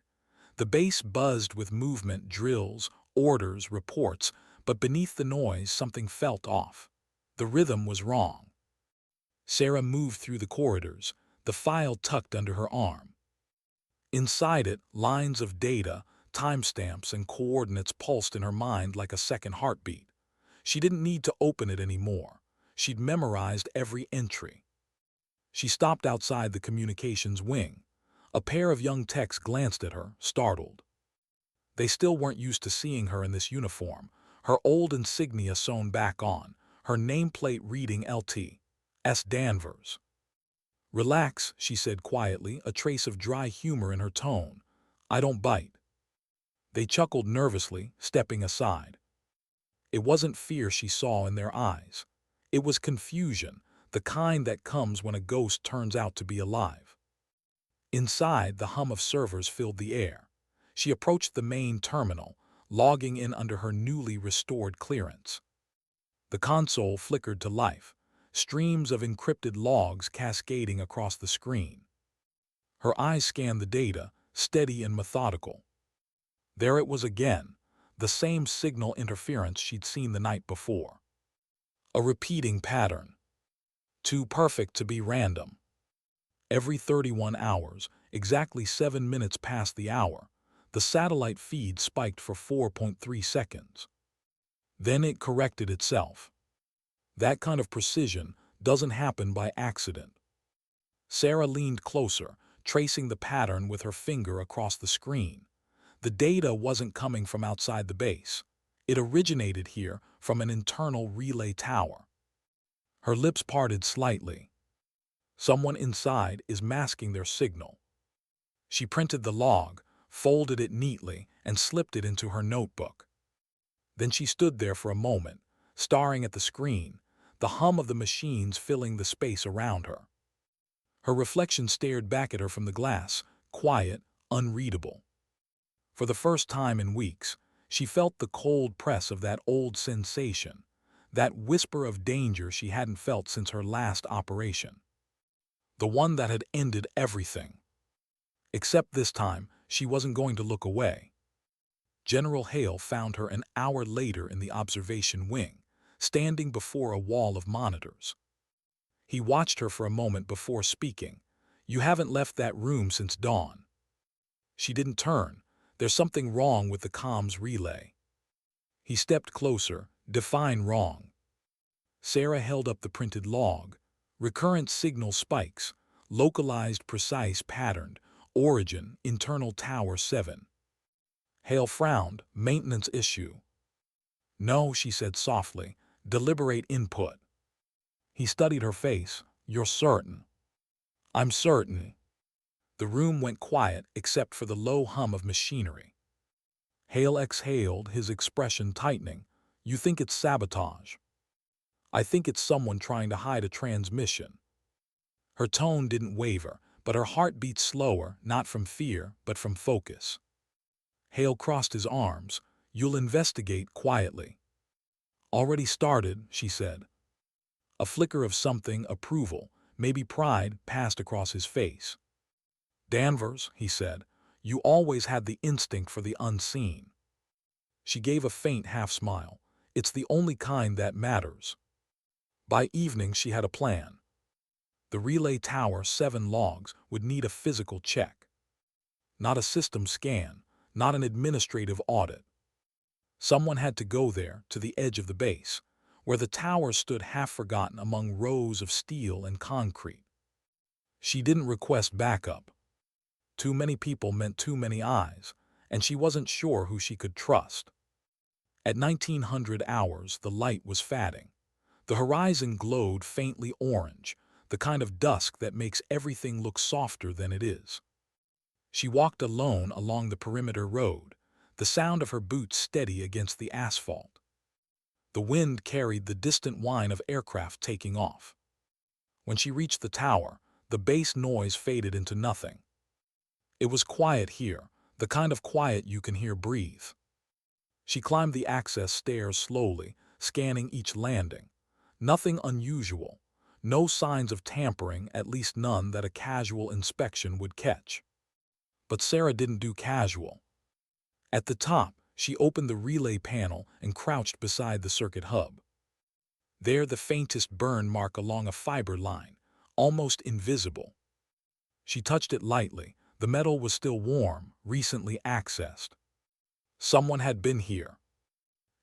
The base buzzed with movement, drills, orders, reports, but beneath the noise something felt off. The rhythm was wrong. Sarah moved through the corridors, the file tucked under her arm. Inside it, lines of data, timestamps, and coordinates pulsed in her mind like a second heartbeat. She didn't need to open it anymore. She'd memorized every entry. She stopped outside the communications wing. A pair of young techs glanced at her, startled. They still weren't used to seeing her in this uniform, her old insignia sewn back on, her nameplate reading Lt.S. Danvers. Relax, she said quietly, a trace of dry humor in her tone. I don't bite. They chuckled nervously, stepping aside. It wasn't fear she saw in their eyes. It was confusion, the kind that comes when a ghost turns out to be alive. Inside, the hum of servers filled the air. She approached the main terminal, logging in under her newly restored clearance. The console flickered to life, streams of encrypted logs cascading across the screen. Her eyes scanned the data, steady and methodical. There it was again, the same signal interference she'd seen the night before. A repeating pattern. Too perfect to be random. Every 31 hours, exactly 7 minutes past the hour, the satellite feed spiked for 4.3 seconds. Then it corrected itself. That kind of precision doesn't happen by accident. Sarah leaned closer, tracing the pattern with her finger across the screen. The data wasn't coming from outside the base. It originated here from an internal relay tower. Her lips parted slightly. Someone inside is masking their signal. She printed the log, folded it neatly, and slipped it into her notebook. Then she stood there for a moment, staring at the screen, the hum of the machines filling the space around her. Her reflection stared back at her from the glass, quiet, unreadable. For the first time in weeks, she felt the cold press of that old sensation, that whisper of danger she hadn't felt since her last operation. The one that had ended everything. Except this time, she wasn't going to look away. General Hale found her an hour later in the observation wing, standing before a wall of monitors. He watched her for a moment before speaking. "You haven't left that room since dawn." She didn't turn. "There's something wrong with the comms relay." He stepped closer. "Define wrong." Sarah held up the printed log. Recurrent signal spikes, localized, precise, patterned, origin, internal tower 7. Hale frowned. "Maintenance issue." "No," she said softly. "Deliberate input." He studied her face. "You're certain?" "I'm certain." The room went quiet except for the low hum of machinery. Hale exhaled, his expression tightening. "You think it's sabotage?" "I think it's someone trying to hide a transmission." Her tone didn't waver, but her heart beat slower, not from fear, but from focus. Hale crossed his arms. "You'll investigate quietly." "Already started," she said. A flicker of something, approval, maybe pride, passed across his face. "Danvers," he said, "you always had the instinct for the unseen." She gave a faint half-smile. "It's the only kind that matters." By evening she had a plan. The relay tower 7 logs would need a physical check. Not a system scan, not an administrative audit. Someone had to go there, to the edge of the base, where the tower stood half-forgotten among rows of steel and concrete. She didn't request backup. Too many people meant too many eyes, and she wasn't sure who she could trust. At 1900 hours, the light was fading. The horizon glowed faintly orange, the kind of dusk that makes everything look softer than it is. She walked alone along the perimeter road, the sound of her boots steady against the asphalt. The wind carried the distant whine of aircraft taking off. When she reached the tower, the base noise faded into nothing. It was quiet here, the kind of quiet you can hear breathe. She climbed the access stairs slowly, scanning each landing. Nothing unusual, no signs of tampering, at least none that a casual inspection would catch. But Sarah didn't do casual. At the top, she opened the relay panel and crouched beside the circuit hub. There, the faintest burn mark along a fiber line, almost invisible. She touched it lightly. The metal was still warm, recently accessed. Someone had been here.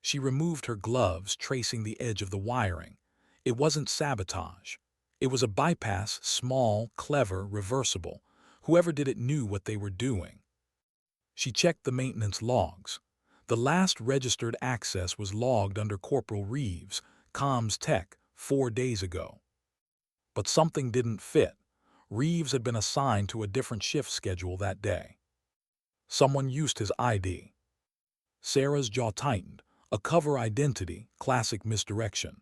She removed her gloves, tracing the edge of the wiring. It wasn't sabotage. It was a bypass, small, clever, reversible. Whoever did it knew what they were doing. She checked the maintenance logs. The last registered access was logged under Corporal Reeves, comms tech, 4 days ago. But something didn't fit. Reeves had been assigned to a different shift schedule that day. Someone used his ID. Sarah's jaw tightened. A cover identity, classic misdirection.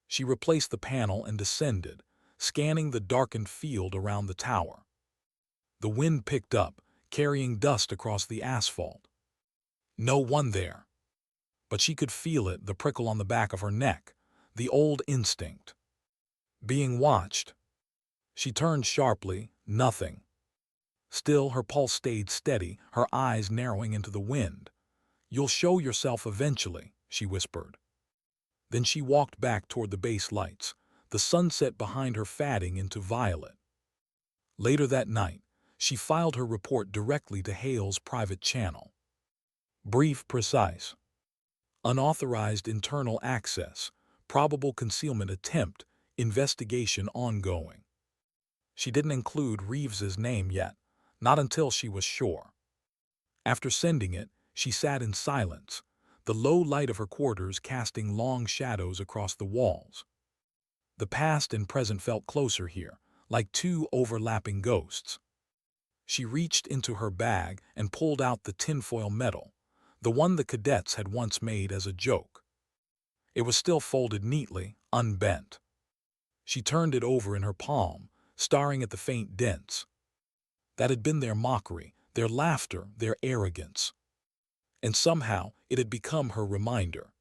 She replaced the panel and descended, scanning the darkened field around the tower. The wind picked up, carrying dust across the asphalt. No one there. But she could feel it, the prickle on the back of her neck, the old instinct. Being watched. She turned sharply, nothing. Still, her pulse stayed steady, her eyes narrowing into the wind. "You'll show yourself eventually," she whispered. Then she walked back toward the base lights, the sunset behind her fading into violet. Later that night, she filed her report directly to Hale's private channel. Brief, precise. Unauthorized internal access, probable concealment attempt, investigation ongoing. She didn't include Reeves's name yet, not until she was sure. After sending it, she sat in silence, the low light of her quarters casting long shadows across the walls. The past and present felt closer here, like two overlapping ghosts. She reached into her bag and pulled out the tinfoil medal, the one the cadets had once made as a joke. It was still folded neatly, unbent. She turned it over in her palm, staring at the faint dents. That had been their mockery, their laughter, their arrogance. And somehow it had become her reminder.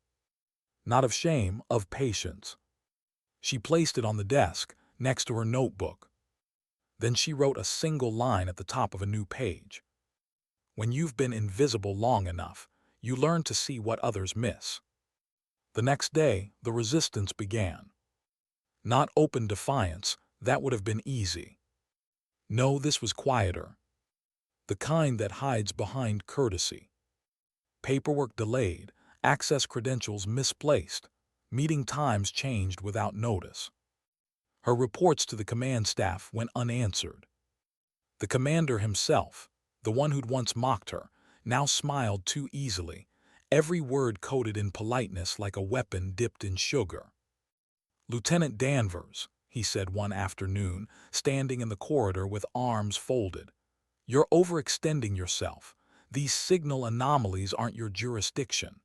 Not of shame, of patience. She placed it on the desk, next to her notebook. Then she wrote a single line at the top of a new page. "When you've been invisible long enough, you learn to see what others miss." The next day, the resistance began. Not open defiance, that would have been easy. No, this was quieter. The kind that hides behind courtesy. Paperwork delayed, access credentials misplaced, meeting times changed without notice. Her reports to the command staff went unanswered. The commander himself, the one who'd once mocked her, now smiled too easily, every word coated in politeness like a weapon dipped in sugar. "Lieutenant Danvers," he said one afternoon, standing in the corridor with arms folded, "you're overextending yourself. These signal anomalies aren't your jurisdiction."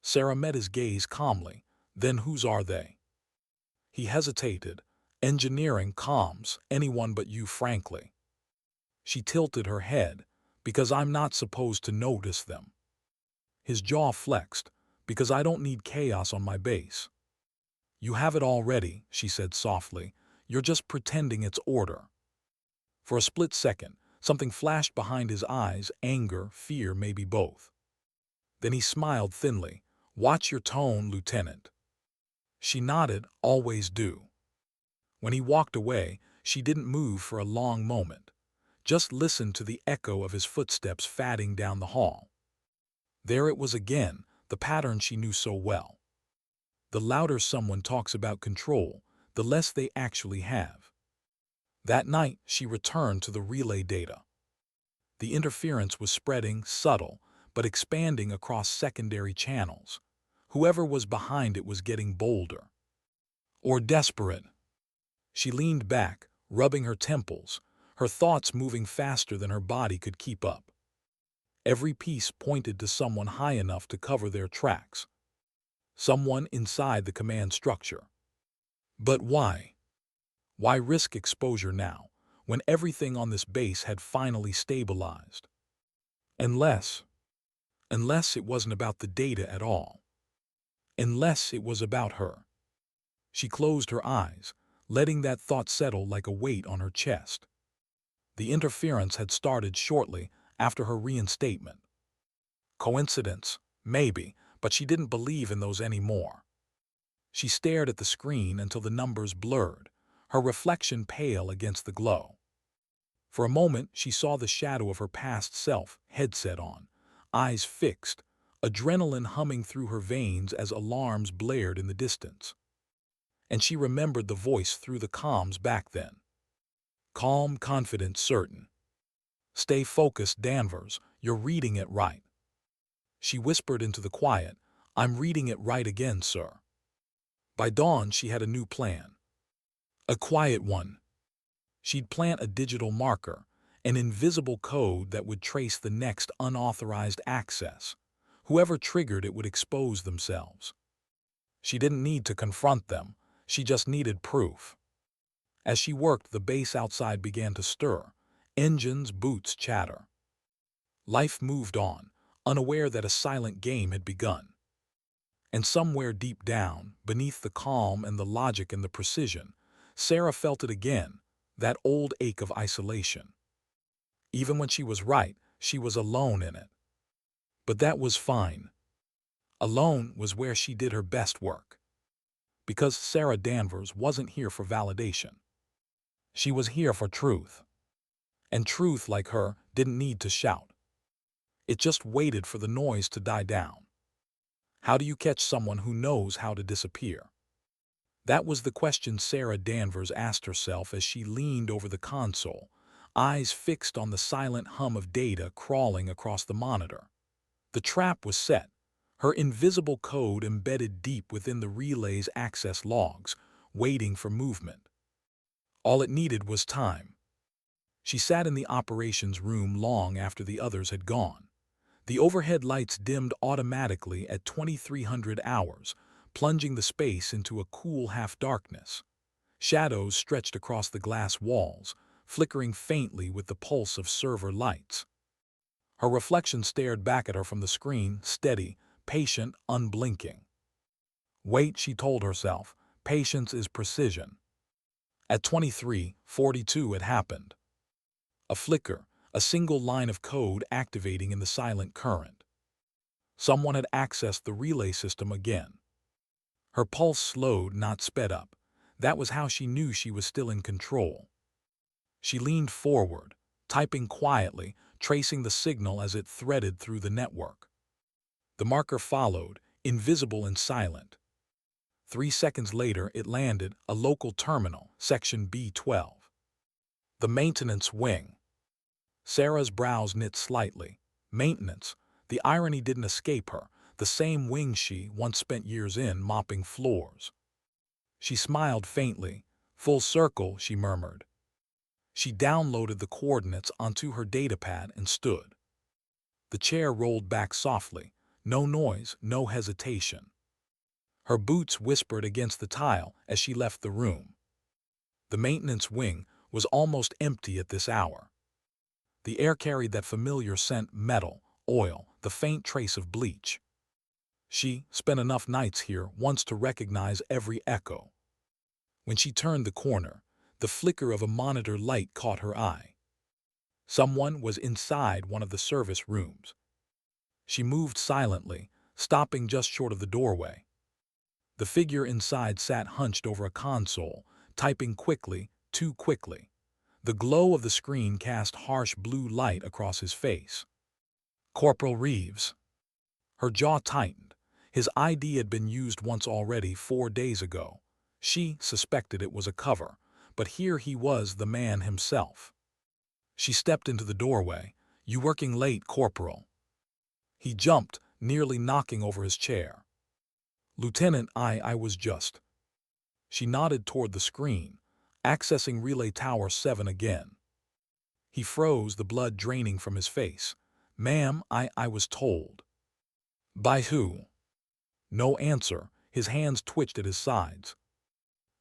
Sarah met his gaze calmly. "Then whose are they?" He hesitated. "Engineering, comms, anyone but you, frankly." She tilted her head. "Because I'm not supposed to notice them." His jaw flexed. "Because I don't need chaos on my base." "You have it already," she said softly. "You're just pretending it's order." For a split second, something flashed behind his eyes, anger, fear, maybe both. Then he smiled thinly. "Watch your tone, Lieutenant." She nodded. "Always do." When he walked away, she didn't move for a long moment. Just listened to the echo of his footsteps fading down the hall. There it was again, the pattern she knew so well. The louder someone talks about control, the less they actually have. That night, she returned to the relay data. The interference was spreading, subtle, but expanding across secondary channels. Whoever was behind it was getting bolder. Or desperate. She leaned back, rubbing her temples, her thoughts moving faster than her body could keep up. Every piece pointed to someone high enough to cover their tracks. Someone inside the command structure. But why? Why risk exposure now, when everything on this base had finally stabilized? Unless it wasn't about the data at all. Unless it was about her. She closed her eyes, letting that thought settle like a weight on her chest. The interference had started shortly after her reinstatement. Coincidence? Maybe, but she didn't believe in those anymore. She stared at the screen until the numbers blurred, her reflection pale against the glow. For a moment, she saw the shadow of her past self, headset on, eyes fixed, adrenaline humming through her veins as alarms blared in the distance. And she remembered the voice through the comms back then. Calm, confident, certain. "Stay focused, Danvers, you're reading it right." She whispered into the quiet, "I'm reading it right again, sir." By dawn, she had a new plan. A quiet one. She'd plant a digital marker, an invisible code that would trace the next unauthorized access. Whoever triggered it would expose themselves. She didn't need to confront them, she just needed proof. As she worked, the base outside began to stir. Engines, boots, chatter. Life moved on, unaware that a silent game had begun. And somewhere deep down, beneath the calm and the logic and the precision, Sarah felt it again, that old ache of isolation. Even when she was right, she was alone in it. But that was fine. Alone was where she did her best work. Because Sarah Danvers wasn't here for validation. She was here for truth. And truth, like her, didn't need to shout. It just waited for the noise to die down. How do you catch someone who knows how to disappear? That was the question Sarah Danvers asked herself as she leaned over the console, eyes fixed on the silent hum of data crawling across the monitor. The trap was set, her invisible code embedded deep within the relay's access logs, waiting for movement. All it needed was time. She sat in the operations room long after the others had gone. The overhead lights dimmed automatically at 2300 hours, plunging the space into a cool half-darkness. Shadows stretched across the glass walls, flickering faintly with the pulse of server lights. Her reflection stared back at her from the screen, steady, patient, unblinking. Wait, she told herself, patience is precision. At 23:42 it happened. A flicker, a single line of code activating in the silent current. Someone had accessed the relay system again. Her pulse slowed, not sped up. That was how she knew she was still in control. She leaned forward, typing quietly, tracing the signal as it threaded through the network. The marker followed, invisible and silent. 3 seconds later, it landed, a local terminal, section B12. The maintenance wing. Sarah's brows knit slightly. Maintenance. The irony didn't escape her, the same wing she once spent years in mopping floors. She smiled faintly. Full circle, she murmured. She downloaded the coordinates onto her datapad and stood. The chair rolled back softly. No noise, no hesitation. Her boots whispered against the tile as she left the room. The maintenance wing was almost empty at this hour. The air carried that familiar scent, metal, oil, the faint trace of bleach. She spent enough nights here once to recognize every echo. When she turned the corner, the flicker of a monitor light caught her eye. Someone was inside one of the service rooms. She moved silently, stopping just short of the doorway. The figure inside sat hunched over a console, typing quickly, too quickly. The glow of the screen cast harsh blue light across his face. Corporal Reeves. Her jaw tightened. His ID had been used once already 4 days ago. She suspected it was a cover, but here he was, the man himself. She stepped into the doorway. "You working late, Corporal?" He jumped, nearly knocking over his chair. "Lieutenant, I was just." She nodded toward the screen, accessing Relay Tower 7 again. He froze, the blood draining from his face. "Ma'am, I was told." "By who?" No answer. His hands twitched at his sides.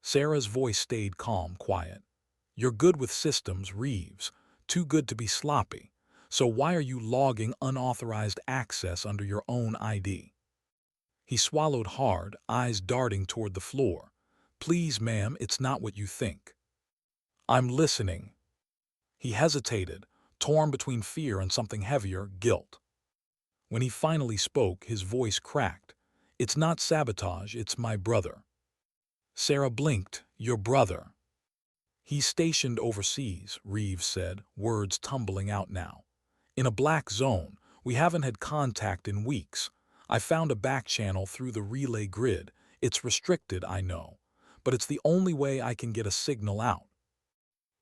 Sarah's voice stayed calm, quiet. "You're good with systems, Reeves. Too good to be sloppy. So why are you logging unauthorized access under your own ID?" He swallowed hard, eyes darting toward the floor. "Please, ma'am, it's not what you think." "I'm listening." He hesitated, torn between fear and something heavier, guilt. When he finally spoke, his voice cracked. "It's not sabotage, it's my brother." Sarah blinked. "Your brother?" "He's stationed overseas," Reeves said, words tumbling out now. "In a black zone. We haven't had contact in weeks. I found a back channel through the relay grid. It's restricted, I know, but it's the only way I can get a signal out."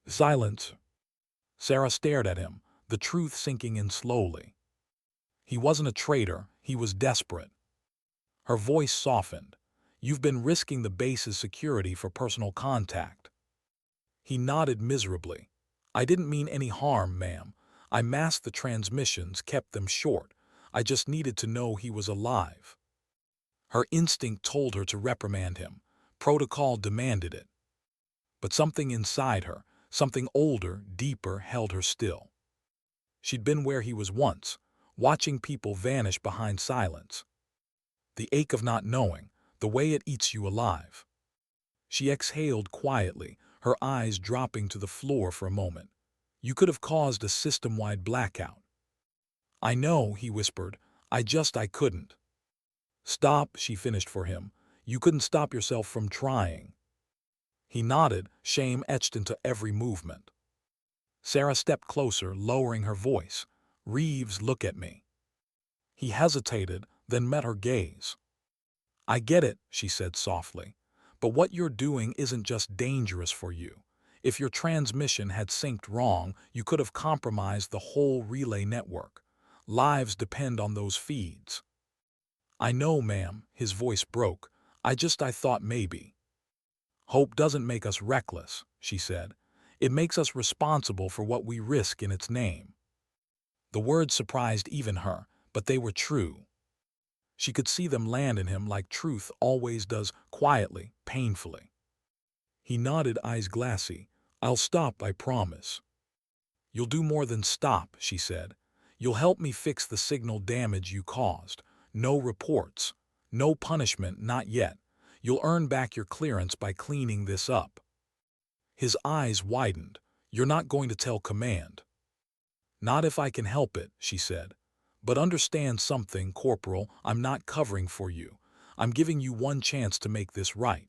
Silence. Sarah stared at him, the truth sinking in slowly. He wasn't a traitor, he was desperate. Her voice softened. "You've been risking the base's security for personal contact." He nodded miserably. "I didn't mean any harm, ma'am. I masked the transmissions, kept them short. I just needed to know he was alive." Her instinct told her to reprimand him. Protocol demanded it. But something inside her, something older, deeper, held her still. She'd been where he was once watching people vanish behind silence. The ache of not knowing, the way it eats you alive. She exhaled quietly, her eyes dropping to the floor for a moment. You could have caused a system-wide blackout. I know, he whispered. I couldn't. Stop, she finished for him. You couldn't stop yourself from trying. He nodded, shame etched into every movement. Sarah stepped closer, lowering her voice. Reeves, look at me. He hesitated, then met her gaze. I get it, she said softly. But what you're doing isn't just dangerous for you. If your transmission had synced wrong, you could have compromised the whole relay network. Lives depend on those feeds. I know, ma'am, his voice broke. I thought maybe. Hope doesn't make us reckless, she said. It makes us responsible for what we risk in its name. The words surprised even her, but they were true. She could see them land in him like truth always does, quietly, painfully. He nodded, eyes glassy. I'll stop, I promise. You'll do more than stop, she said. You'll help me fix the signal damage you caused. No reports. No punishment, not yet. You'll earn back your clearance by cleaning this up. His eyes widened. You're not going to tell command. Not if I can help it, she said. But understand something, Corporal, I'm not covering for you. I'm giving you one chance to make this right.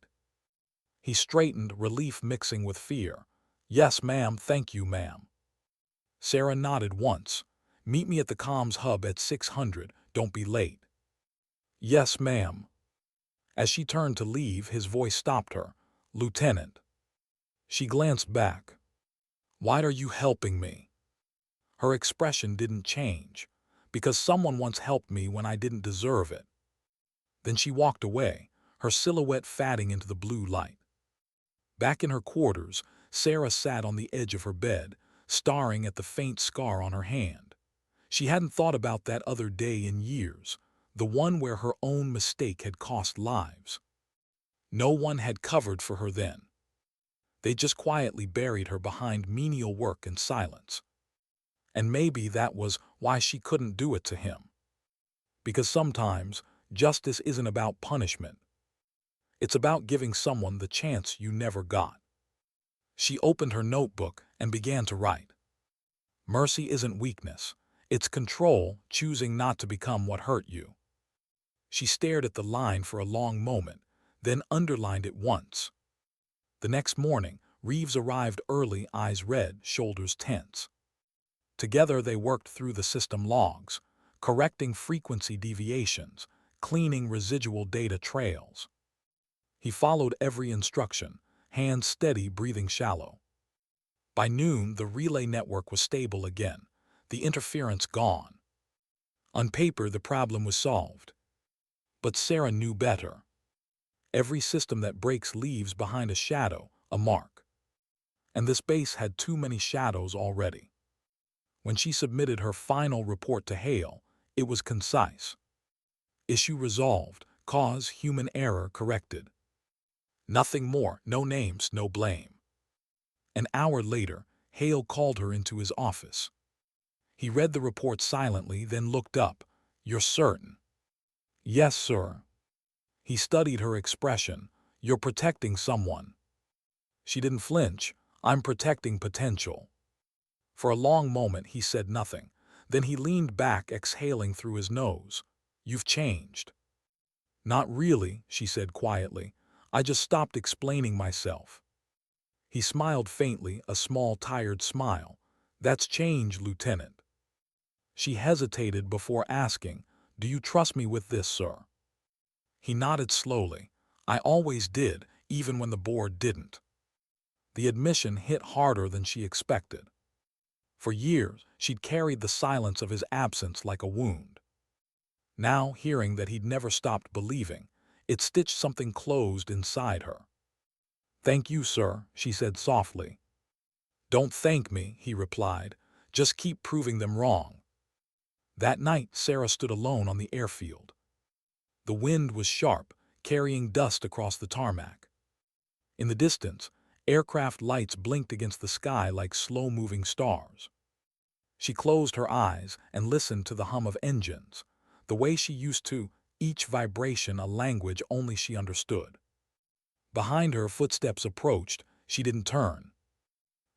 He straightened, relief mixing with fear. Yes, ma'am, thank you, ma'am. Sarah nodded once. Meet me at the comms hub at 600, don't be late. Yes, ma'am. As she turned to leave, his voice stopped her. Lieutenant. She glanced back. Why are you helping me? Her expression didn't change. Because someone once helped me when I didn't deserve it. Then she walked away, her silhouette fading into the blue light. Back in her quarters, Sarah sat on the edge of her bed, staring at the faint scar on her hand. She hadn't thought about that other day in years, the one where her own mistake had cost lives. No one had covered for her then. They just quietly buried her behind menial work and silence. And maybe that was why she couldn't do it to him. Because sometimes, justice isn't about punishment. It's about giving someone the chance you never got. She opened her notebook and began to write. Mercy isn't weakness. It's control, choosing not to become what hurt you. She stared at the line for a long moment, then underlined it once. The next morning, Reeves arrived early, eyes red, shoulders tense. Together they worked through the system logs, correcting frequency deviations, cleaning residual data trails. He followed every instruction, hands steady, breathing shallow. By noon, the relay network was stable again, the interference gone. On paper, the problem was solved. But Sarah knew better. Every system that breaks leaves behind a shadow, a mark. And this base had too many shadows already. When she submitted her final report to Hale, it was concise. Issue resolved, cause human error corrected. Nothing more, no names, no blame. An hour later, Hale called her into his office. He read the report silently, then looked up. You're certain? Yes, sir. He studied her expression. You're protecting someone. She didn't flinch. I'm protecting potential. For a long moment he said nothing. Then he leaned back, exhaling through his nose. You've changed. Not really, she said quietly. I just stopped explaining myself. He smiled faintly, a small, tired smile. That's change, Lieutenant. She hesitated before asking, Do you trust me with this, sir? He nodded slowly. I always did, even when the board didn't. The admission hit harder than she expected. For years, she'd carried the silence of his absence like a wound. Now, hearing that he'd never stopped believing, it stitched something closed inside her. Thank you, sir, she said softly. Don't thank me, he replied. Just keep proving them wrong. That night, Sarah stood alone on the airfield. The wind was sharp, carrying dust across the tarmac. In the distance, aircraft lights blinked against the sky like slow-moving stars. She closed her eyes and listened to the hum of engines, the way she used to, each vibration a language only she understood. Behind her, footsteps approached. She didn't turn.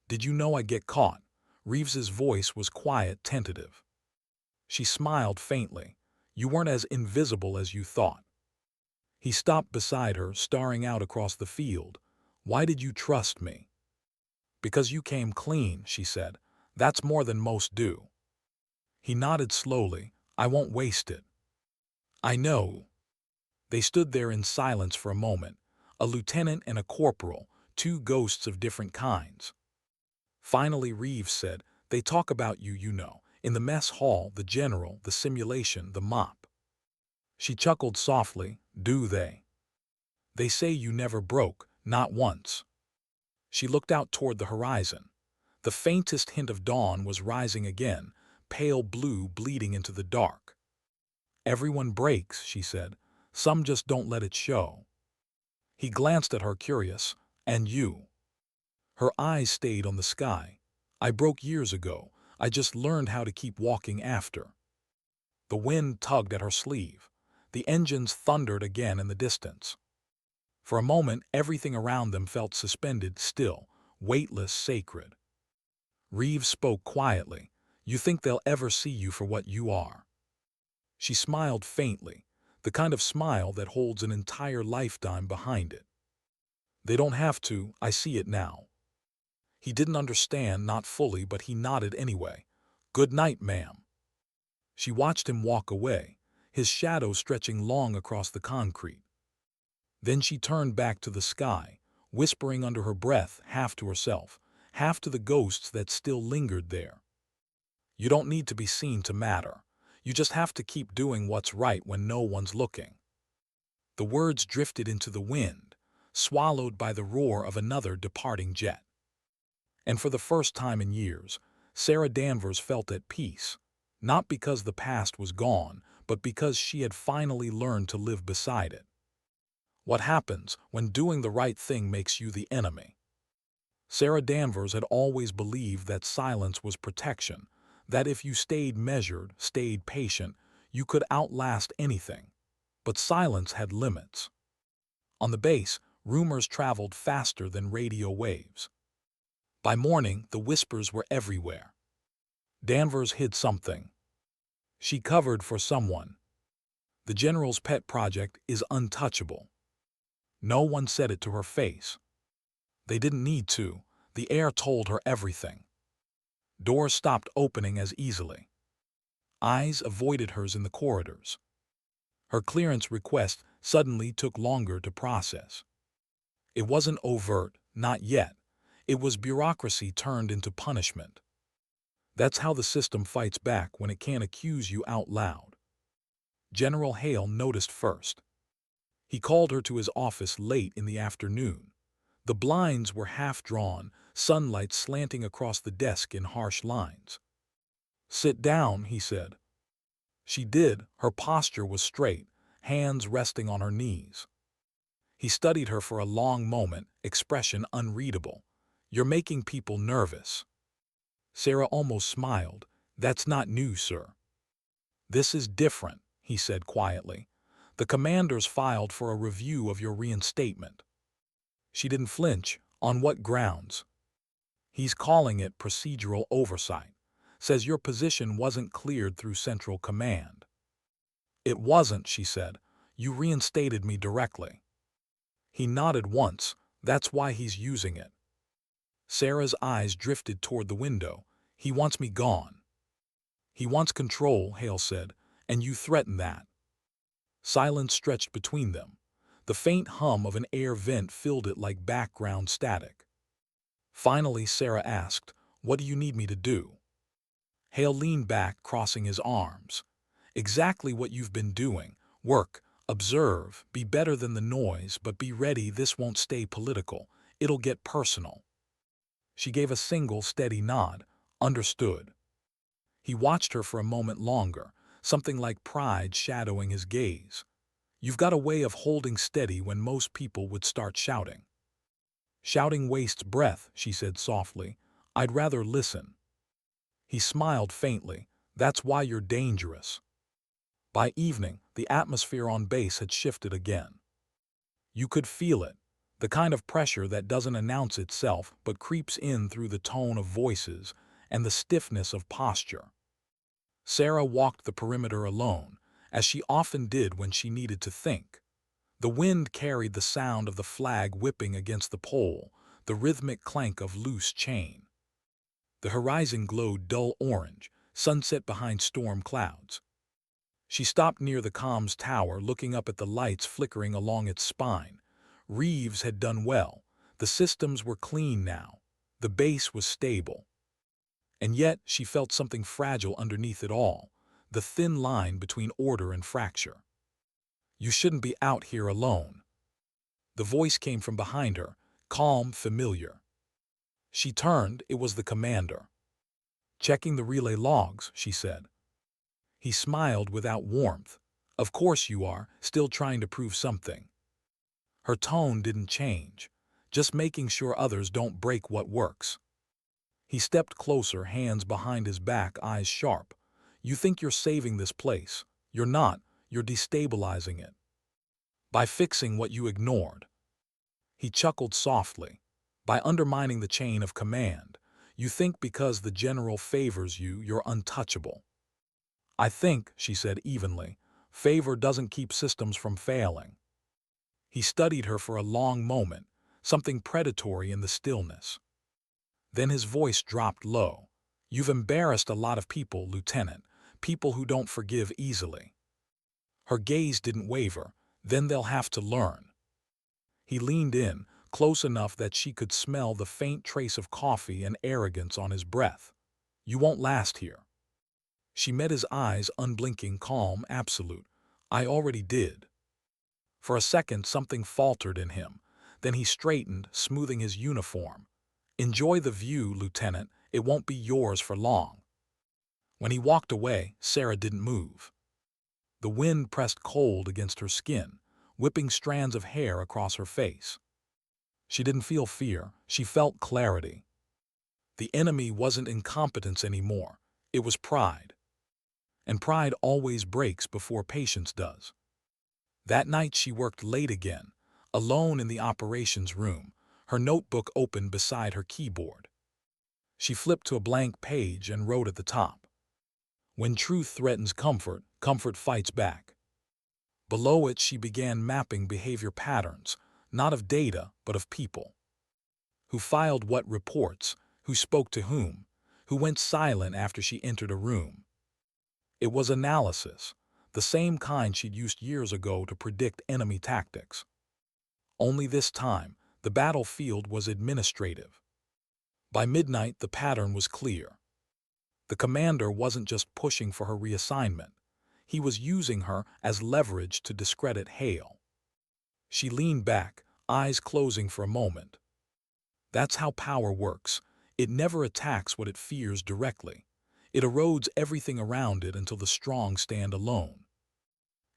"Did you know I'd get caught?" Reeves's voice was quiet, tentative. She smiled faintly. "You weren't as invisible as you thought." He stopped beside her, staring out across the field. "Why did you trust me?" "Because you came clean," she said. "That's more than most do." He nodded slowly. "I won't waste it." "I know." They stood there in silence for a moment, a lieutenant and a corporal, two ghosts of different kinds. Finally Reeves said, "They talk about you, you know, in the mess hall, the general, the simulation, the mop." She chuckled softly. "Do they?" "They say you never broke, not once." She looked out toward the horizon. The faintest hint of dawn was rising again, pale blue bleeding into the dark. "Everyone breaks," she said. "Some just don't let it show." He glanced at her, curious. "And you?" Her eyes stayed on the sky. "I broke years ago. I just learned how to keep walking after." The wind tugged at her sleeve. The engines thundered again in the distance. For a moment, everything around them felt suspended, still, weightless, sacred. Reeves spoke quietly. "You think they'll ever see you for what you are?" She smiled faintly, the kind of smile that holds an entire lifetime behind it. "They don't have to. I see it now." He didn't understand, not fully, but he nodded anyway. "Good night, ma'am." She watched him walk away, his shadow stretching long across the concrete. Then she turned back to the sky, whispering under her breath, half to herself, half to the ghosts that still lingered there. "You don't need to be seen to matter. You just have to keep doing what's right when no one's looking." The words drifted into the wind, swallowed by the roar of another departing jet. And for the first time in years, Sarah Danvers felt at peace, not because the past was gone, but because she had finally learned to live beside it. What happens when doing the right thing makes you the enemy? Sarah Danvers had always believed that silence was protection, that if you stayed measured, stayed patient, you could outlast anything. But silence had limits. On the base, rumors traveled faster than radio waves. By morning, the whispers were everywhere. Danvers hid something. She covered for someone. The general's pet project is untouchable. No one said it to her face. They didn't need to. The air told her everything. Doors stopped opening as easily. Eyes avoided hers in the corridors. Her clearance request suddenly took longer to process. It wasn't overt, not yet. It was bureaucracy turned into punishment. That's how the system fights back when it can't accuse you out loud. General Hale noticed first. He called her to his office late in the afternoon. The blinds were half-drawn, sunlight slanting across the desk in harsh lines. "Sit down," he said. She did. Her posture was straight, hands resting on her knees. He studied her for a long moment, expression unreadable. "You're making people nervous." Sarah almost smiled. "That's not new, sir." "This is different," he said quietly. "The commanders filed for a review of your reinstatement." She didn't flinch. "On what grounds?" "He's calling it procedural oversight. Says your position wasn't cleared through Central Command." "It wasn't," she said. "You reinstated me directly." He nodded once. "That's why he's using it." Sarah's eyes drifted toward the window. "He wants me gone." "He wants control," Hale said, "and you threaten that." Silence stretched between them. The faint hum of an air vent filled it like background static. Finally Sarah asked, "What do you need me to do?" Hale leaned back, crossing his arms. "Exactly what you've been doing. Work, observe, be better than the noise, but be ready, this won't stay political. It'll get personal." She gave a single steady nod. "Understood." He watched her for a moment longer, something like pride shadowing his gaze. "You've got a way of holding steady when most people would start shouting." "Shouting wastes breath," she said softly. "I'd rather listen." He smiled faintly. That's why you're dangerous. By evening, the atmosphere on base had shifted again. You could feel it, the kind of pressure that doesn't announce itself but creeps in through the tone of voices and the stiffness of posture. Sarah walked the perimeter alone, as she often did when she needed to think. The wind carried the sound of the flag whipping against the pole, the rhythmic clank of loose chain. The horizon glowed dull orange, sunset behind storm clouds. She stopped near the comms tower, looking up at the lights flickering along its spine. Reeves had done well. The systems were clean now. The base was stable. And yet she felt something fragile underneath it all, the thin line between order and fracture. You shouldn't be out here alone. The voice came from behind her, calm, familiar. She turned. It was the commander. Checking the relay logs, she said. He smiled without warmth. Of course you are, still trying to prove something. Her tone didn't change, just making sure others don't break what works. He stepped closer, hands behind his back, eyes sharp. You think you're saving this place. You're not. You're destabilizing it. By fixing what you ignored. He chuckled softly. By undermining the chain of command. You think because the general favors you, you're untouchable. I think, she said evenly, favor doesn't keep systems from failing. He studied her for a long moment, something predatory in the stillness. Then his voice dropped low. You've embarrassed a lot of people, Lieutenant, people who don't forgive easily. Her gaze didn't waver. Then they'll have to learn. He leaned in, close enough that she could smell the faint trace of coffee and arrogance on his breath. You won't last here. She met his eyes, unblinking, calm, absolute. I already did. For a second, something faltered in him. Then he straightened, smoothing his uniform. Enjoy the view, Lieutenant. It won't be yours for long. When he walked away, Sarah didn't move. The wind pressed cold against her skin, whipping strands of hair across her face. She didn't feel fear. She felt clarity. The enemy wasn't incompetence anymore. It was pride. And pride always breaks before patience does. That night she worked late again, alone in the operations room, her notebook open beside her keyboard. She flipped to a blank page and wrote at the top. When truth threatens comfort, comfort fights back. Below it she began mapping behavior patterns, not of data, but of people. Who filed what reports, who spoke to whom, who went silent after she entered a room. It was analysis, the same kind she'd used years ago to predict enemy tactics. Only this time, the battlefield was administrative. By midnight, the pattern was clear. The commander wasn't just pushing for her reassignment. He was using her as leverage to discredit Hale. She leaned back, eyes closing for a moment. That's how power works. It never attacks what it fears directly. It erodes everything around it until the strong stand alone.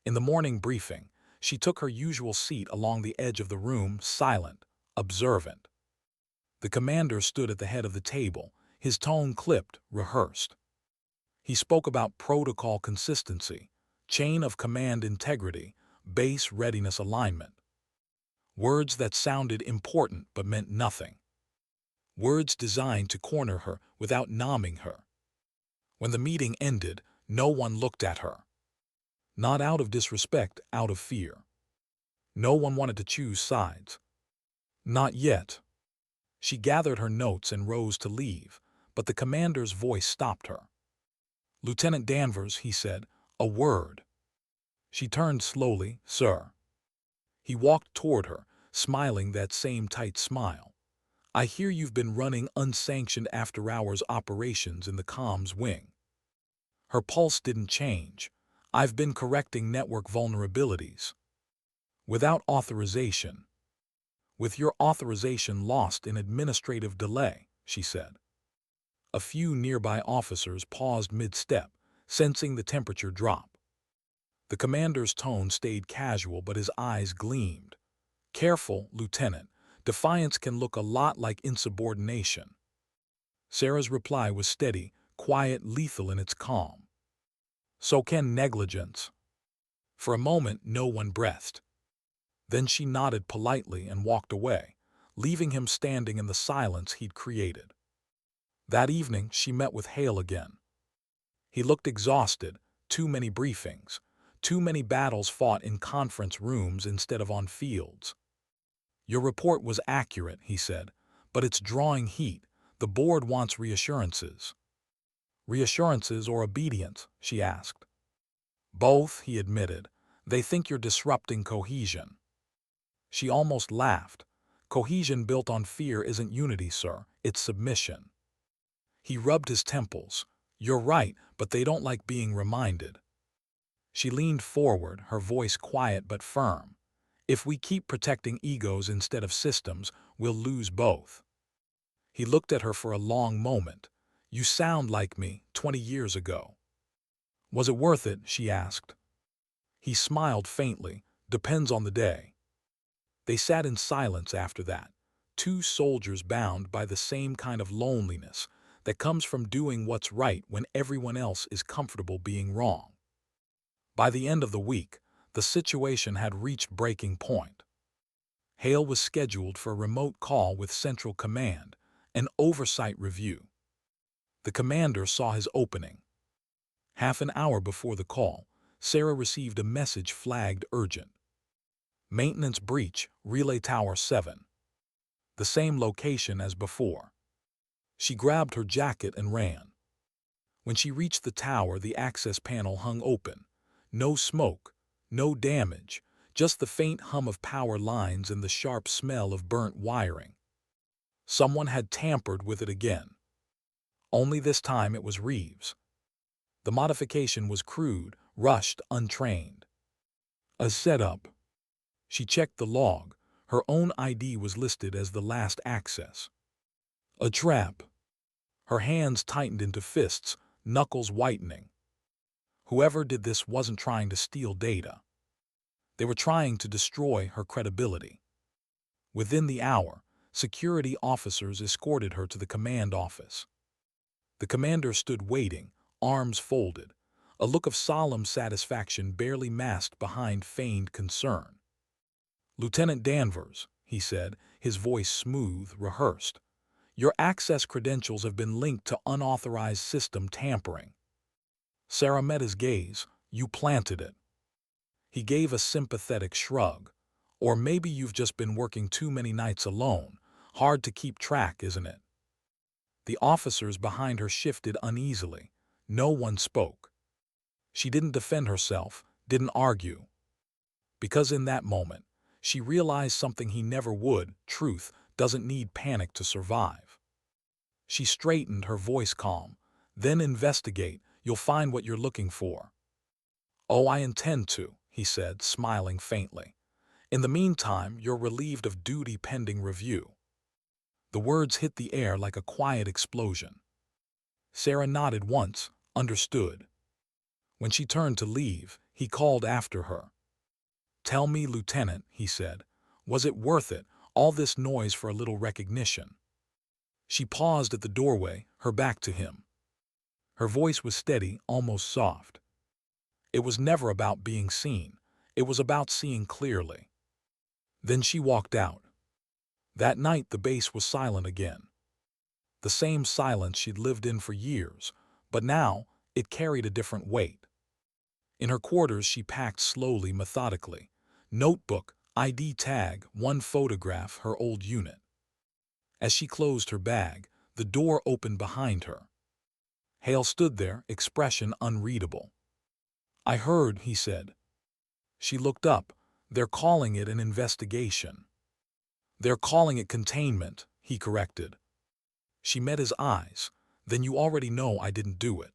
In the morning briefing, she took her usual seat along the edge of the room, silent, observant. The commander stood at the head of the table, his tone clipped, rehearsed. He spoke about protocol consistency, chain of command integrity, base readiness alignment. Words that sounded important but meant nothing. Words designed to corner her without numbing her. When the meeting ended, no one looked at her. Not out of disrespect, out of fear. No one wanted to choose sides. Not yet. She gathered her notes and rose to leave, but the commander's voice stopped her. Lieutenant Danvers, he said, a word. She turned slowly, sir. He walked toward her, smiling that same tight smile. I hear you've been running unsanctioned after-hours operations in the comms wing. Her pulse didn't change. I've been correcting network vulnerabilities. Without authorization. With your authorization lost in administrative delay, she said. A few nearby officers paused mid-step, sensing the temperature drop. The commander's tone stayed casual, but his eyes gleamed. Careful, Lieutenant. Defiance can look a lot like insubordination. Sarah's reply was steady, quiet, lethal in its calm. So can negligence. For a moment, no one breathed. Then she nodded politely and walked away, leaving him standing in the silence he'd created. That evening, she met with Hale again. He looked exhausted, too many briefings, too many battles fought in conference rooms instead of on fields. Your report was accurate, he said, but it's drawing heat. The board wants reassurances. Reassurances or obedience, she asked. Both, he admitted. They think you're disrupting cohesion. She almost laughed. Cohesion built on fear isn't unity, sir. It's submission. He rubbed his temples. You're right, but they don't like being reminded. She leaned forward, her voice quiet but firm. If we keep protecting egos instead of systems, we'll lose both. He looked at her for a long moment. You sound like me 20 years ago. Was it worth it? She asked. He smiled faintly. Depends on the day. They sat in silence after that, two soldiers bound by the same kind of loneliness that comes from doing what's right when everyone else is comfortable being wrong. By the end of the week, the situation had reached breaking point. Hale was scheduled for a remote call with Central Command, an oversight review. The commander saw his opening. Half an hour before the call, Sarah received a message flagged urgent. Maintenance breach, Relay Tower 7. The same location as before. She grabbed her jacket and ran. When she reached the tower, the access panel hung open. No smoke, no damage, just the faint hum of power lines and the sharp smell of burnt wiring. Someone had tampered with it again. Only this time it was Reeves. The modification was crude, rushed, untrained. A setup. She checked the log. Her own ID was listed as the last access. A trap. Her hands tightened into fists, knuckles whitening. Whoever did this wasn't trying to steal data. They were trying to destroy her credibility. Within the hour, security officers escorted her to the command office. The commander stood waiting, arms folded, a look of solemn satisfaction barely masked behind feigned concern. Lieutenant Danvers, he said, his voice smooth, rehearsed. Your access credentials have been linked to unauthorized system tampering. Sarah met his gaze. You planted it. He gave a sympathetic shrug. Or maybe you've just been working too many nights alone. Hard to keep track, isn't it? The officers behind her shifted uneasily. No one spoke. She didn't defend herself, didn't argue. Because in that moment, she realized something he never would. Truth doesn't need panic to survive. She straightened, her voice calm. Then investigate. You'll find what you're looking for. Oh, I intend to, he said, smiling faintly. In the meantime, you're relieved of duty pending review. The words hit the air like a quiet explosion. Sarah nodded once, understood. When she turned to leave, he called after her. Tell me, Lieutenant, he said, was it worth it, all this noise for a little recognition? She paused at the doorway, her back to him. Her voice was steady, almost soft. It was never about being seen. It was about seeing clearly. Then she walked out. That night the base was silent again. The same silence she'd lived in for years, but now it carried a different weight. In her quarters she packed slowly, methodically. Notebook, ID tag, one photograph, her old unit. As she closed her bag, the door opened behind her. Hale stood there, expression unreadable. I heard, he said. She looked up. They're calling it an investigation. They're calling it containment, he corrected. She met his eyes. Then you already know I didn't do it.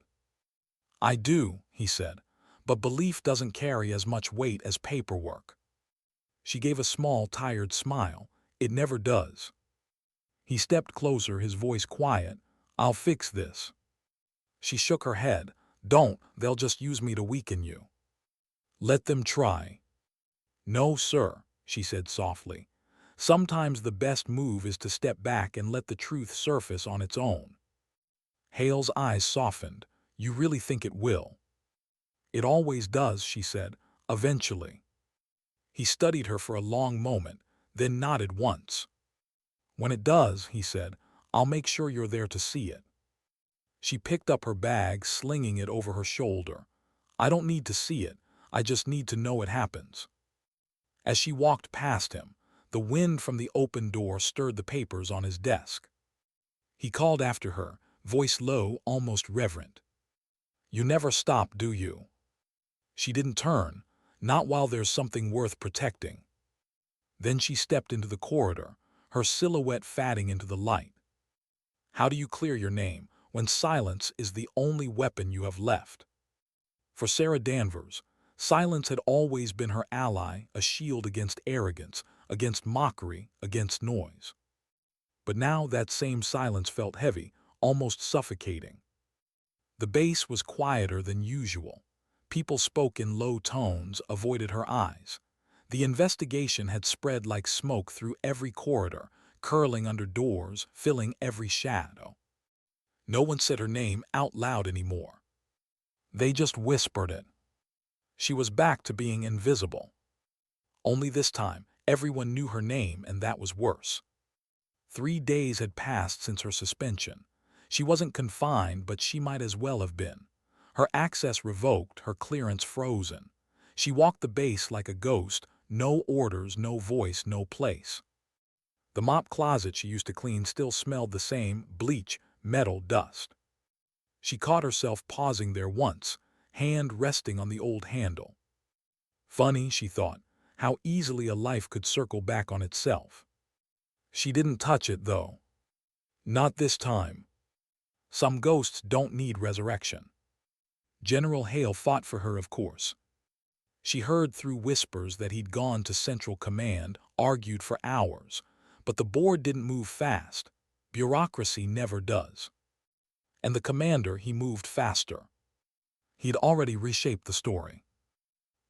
I do, he said, but belief doesn't carry as much weight as paperwork. She gave a small, tired smile. It never does. He stepped closer, his voice quiet. I'll fix this. She shook her head. Don't, they'll just use me to weaken you. Let them try. No, sir, she said softly. Sometimes the best move is to step back and let the truth surface on its own. Hale's eyes softened. You really think it will? It always does, she said, eventually. He studied her for a long moment, then nodded once. When it does, he said, I'll make sure you're there to see it. She picked up her bag, slinging it over her shoulder. I don't need to see it, I just need to know it happens. As she walked past him, the wind from the open door stirred the papers on his desk. He called after her, voice low, almost reverent. You never stop, do you? She didn't turn, not while there's something worth protecting. Then she stepped into the corridor, her silhouette fading into the light. How do you clear your name when silence is the only weapon you have left? For Sarah Danvers, silence had always been her ally, a shield against arrogance, against mockery, against noise. But now that same silence felt heavy, almost suffocating. The base was quieter than usual. People spoke in low tones, avoided her eyes. The investigation had spread like smoke through every corridor, curling under doors, filling every shadow. No one said her name out loud anymore. They just whispered it. She was back to being invisible. Only this time, everyone knew her name, and that was worse. 3 days had passed since her suspension. She wasn't confined, but she might as well have been. Her access revoked, her clearance frozen. She walked the base like a ghost, no orders, no voice, no place. The mop closet she used to clean still smelled the same, bleach, metal dust. She caught herself pausing there once, hand resting on the old handle. Funny, she thought, how easily a life could circle back on itself. She didn't touch it, though. Not this time. Some ghosts don't need resurrection. General Hale fought for her, of course. She heard through whispers that he'd gone to Central Command, argued for hours, but the board didn't move fast. Bureaucracy never does. And the commander, he moved faster. He'd already reshaped the story.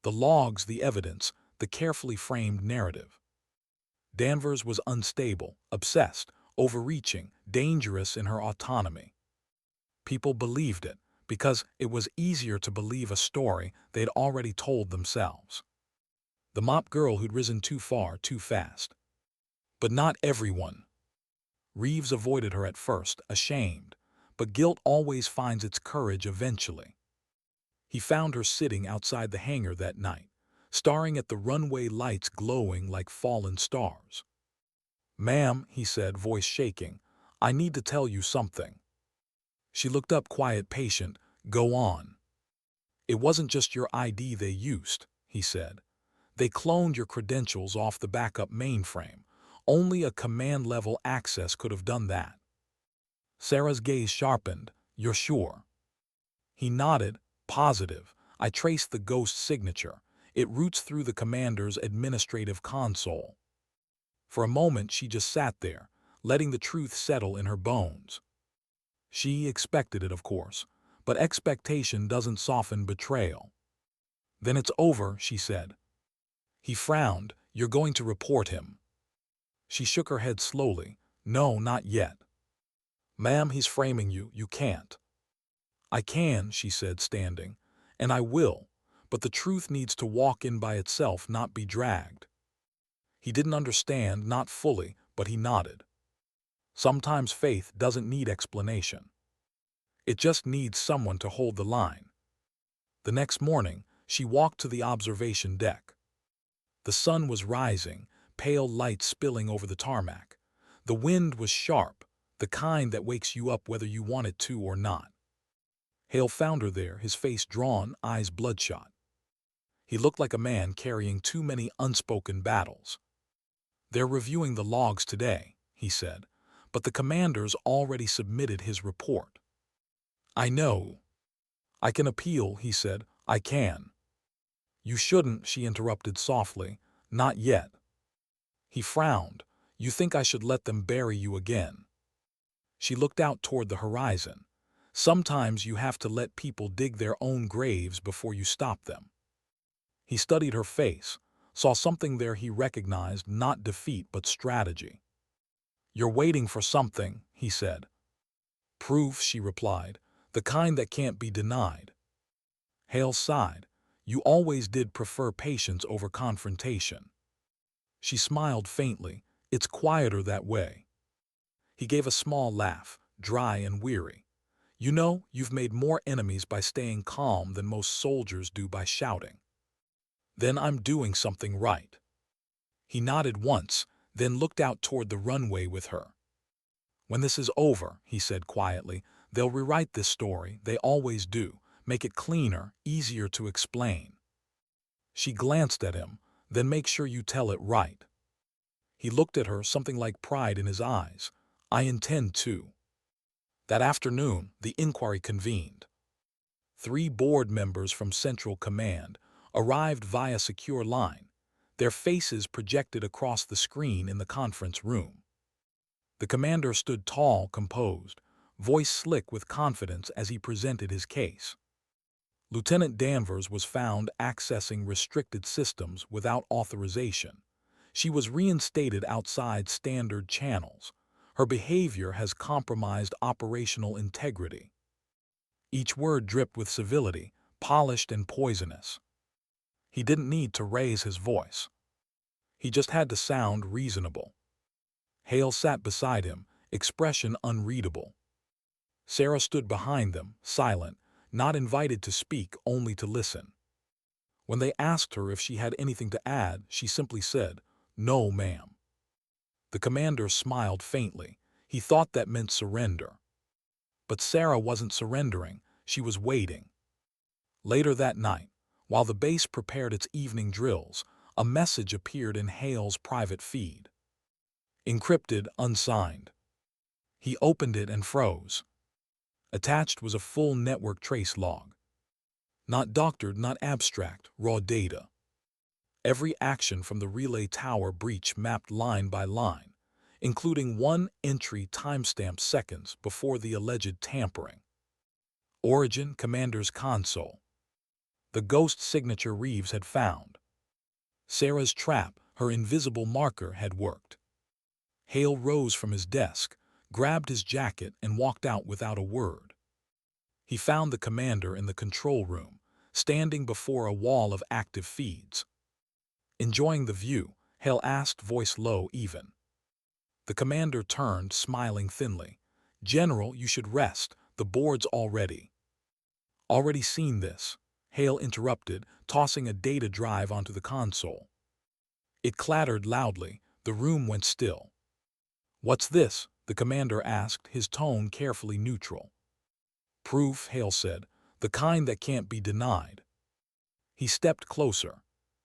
The logs, the evidence, the carefully framed narrative. Danvers was unstable, obsessed, overreaching, dangerous in her autonomy. People believed it because it was easier to believe a story they'd already told themselves. The mop girl who'd risen too far, too fast. But not everyone. Reeves avoided her at first, ashamed, but guilt always finds its courage eventually. He found her sitting outside the hangar that night, staring at the runway lights glowing like fallen stars. Ma'am, he said, voice shaking, I need to tell you something. She looked up, quiet, patient. Go on. It wasn't just your ID they used, he said. They cloned your credentials off the backup mainframe. Only a command-level access could have done that. Sarah's gaze sharpened. You're sure? He nodded, positive. I traced the ghost signature. It roots through the commander's administrative console. For a moment she just sat there, letting the truth settle in her bones. She expected it, of course, but expectation doesn't soften betrayal. Then it's over, she said. He frowned. You're going to report him. She shook her head slowly. No, not yet. Ma'am, he's framing you. You can't. I can, she said, standing, and I will, but the truth needs to walk in by itself, not be dragged. He didn't understand, not fully, but he nodded. Sometimes faith doesn't need explanation. It just needs someone to hold the line. The next morning, she walked to the observation deck. The sun was rising, pale light spilling over the tarmac. The wind was sharp, the kind that wakes you up whether you want it to or not. Hale found her there, his face drawn, eyes bloodshot. He looked like a man carrying too many unspoken battles. They're reviewing the logs today, he said, but the commander's already submitted his report. I know. I can appeal, he said. I can. You shouldn't, she interrupted softly. Not yet. He frowned. You think I should let them bury you again? She looked out toward the horizon. Sometimes you have to let people dig their own graves before you stop them. He studied her face, saw something there he recognized, not defeat but strategy. You're waiting for something, he said. Proof, she replied, the kind that can't be denied. Hale sighed. You always did prefer patience over confrontation. She smiled faintly. It's quieter that way. He gave a small laugh, dry and weary. You know, you've made more enemies by staying calm than most soldiers do by shouting. Then I'm doing something right. He nodded once, then looked out toward the runway with her. When this is over, he said quietly, they'll rewrite this story, they always do, make it cleaner, easier to explain. She glanced at him, then make sure you tell it right. He looked at her, something like pride in his eyes. I intend to. That afternoon, the inquiry convened. 3 board members from Central Command arrived via secure line, their faces projected across the screen in the conference room. The commander stood tall, composed, voice slick with confidence as he presented his case. Lieutenant Danvers was found accessing restricted systems without authorization. She was reinstated outside standard channels. Her behavior has compromised operational integrity. Each word dripped with civility, polished and poisonous. He didn't need to raise his voice. He just had to sound reasonable. Hale sat beside him, expression unreadable. Sarah stood behind them, silent, not invited to speak, only to listen. When they asked her if she had anything to add, she simply said, "No, ma'am." The commander smiled faintly. He thought that meant surrender. But Sarah wasn't surrendering, she was waiting. Later that night, while the base prepared its evening drills, a message appeared in Hale's private feed. Encrypted, unsigned. He opened it and froze. Attached was a full network trace log. Not doctored, not abstract, raw data. Every action from the relay tower breach mapped line by line, including one entry timestamped seconds before the alleged tampering. Origin, Commander's console. The ghost signature Reeves had found. Sarah's trap, her invisible marker, had worked. Hale rose from his desk, grabbed his jacket, and walked out without a word. He found the commander in the control room, standing before a wall of active feeds. Enjoying the view, Hale asked, voice low, even. The commander turned, smiling thinly. General, you should rest. The board's already. Already seen this, Hale interrupted, tossing a data drive onto the console. It clattered loudly. The room went still. What's this? The commander asked, his tone carefully neutral. Proof, Hale said, the kind that can't be denied. He stepped closer.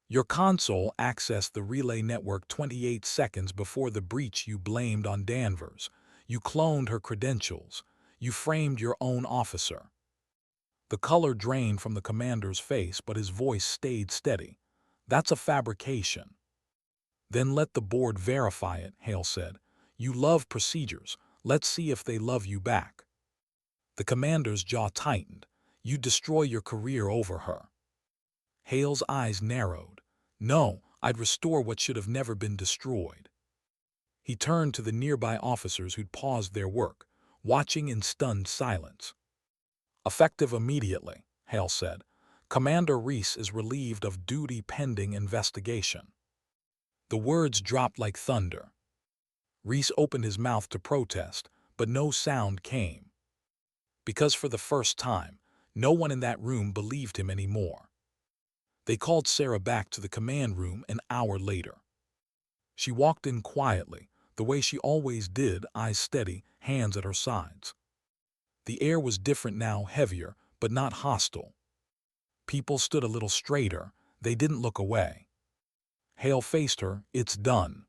Your console accessed the relay network 28 seconds before the breach you blamed on Danvers. You cloned her credentials. You framed your own officer. The color drained from the commander's face, but his voice stayed steady. That's a fabrication. Then let the board verify it, Hale said. You love procedures. Let's see if they love you back. The commander's jaw tightened. You destroy your career over her. Hale's eyes narrowed. No, I'd restore what should have never been destroyed. He turned to the nearby officers who'd paused their work, watching in stunned silence. Effective immediately, Hale said. Commander Reese is relieved of duty pending investigation. The words dropped like thunder. Reese opened his mouth to protest, but no sound came. Because for the first time, no one in that room believed him anymore. They called Sarah back to the command room an hour later. She walked in quietly, the way she always did, eyes steady, hands at her sides. The air was different now, heavier, but not hostile. People stood a little straighter. They didn't look away. Hale faced her. It's done.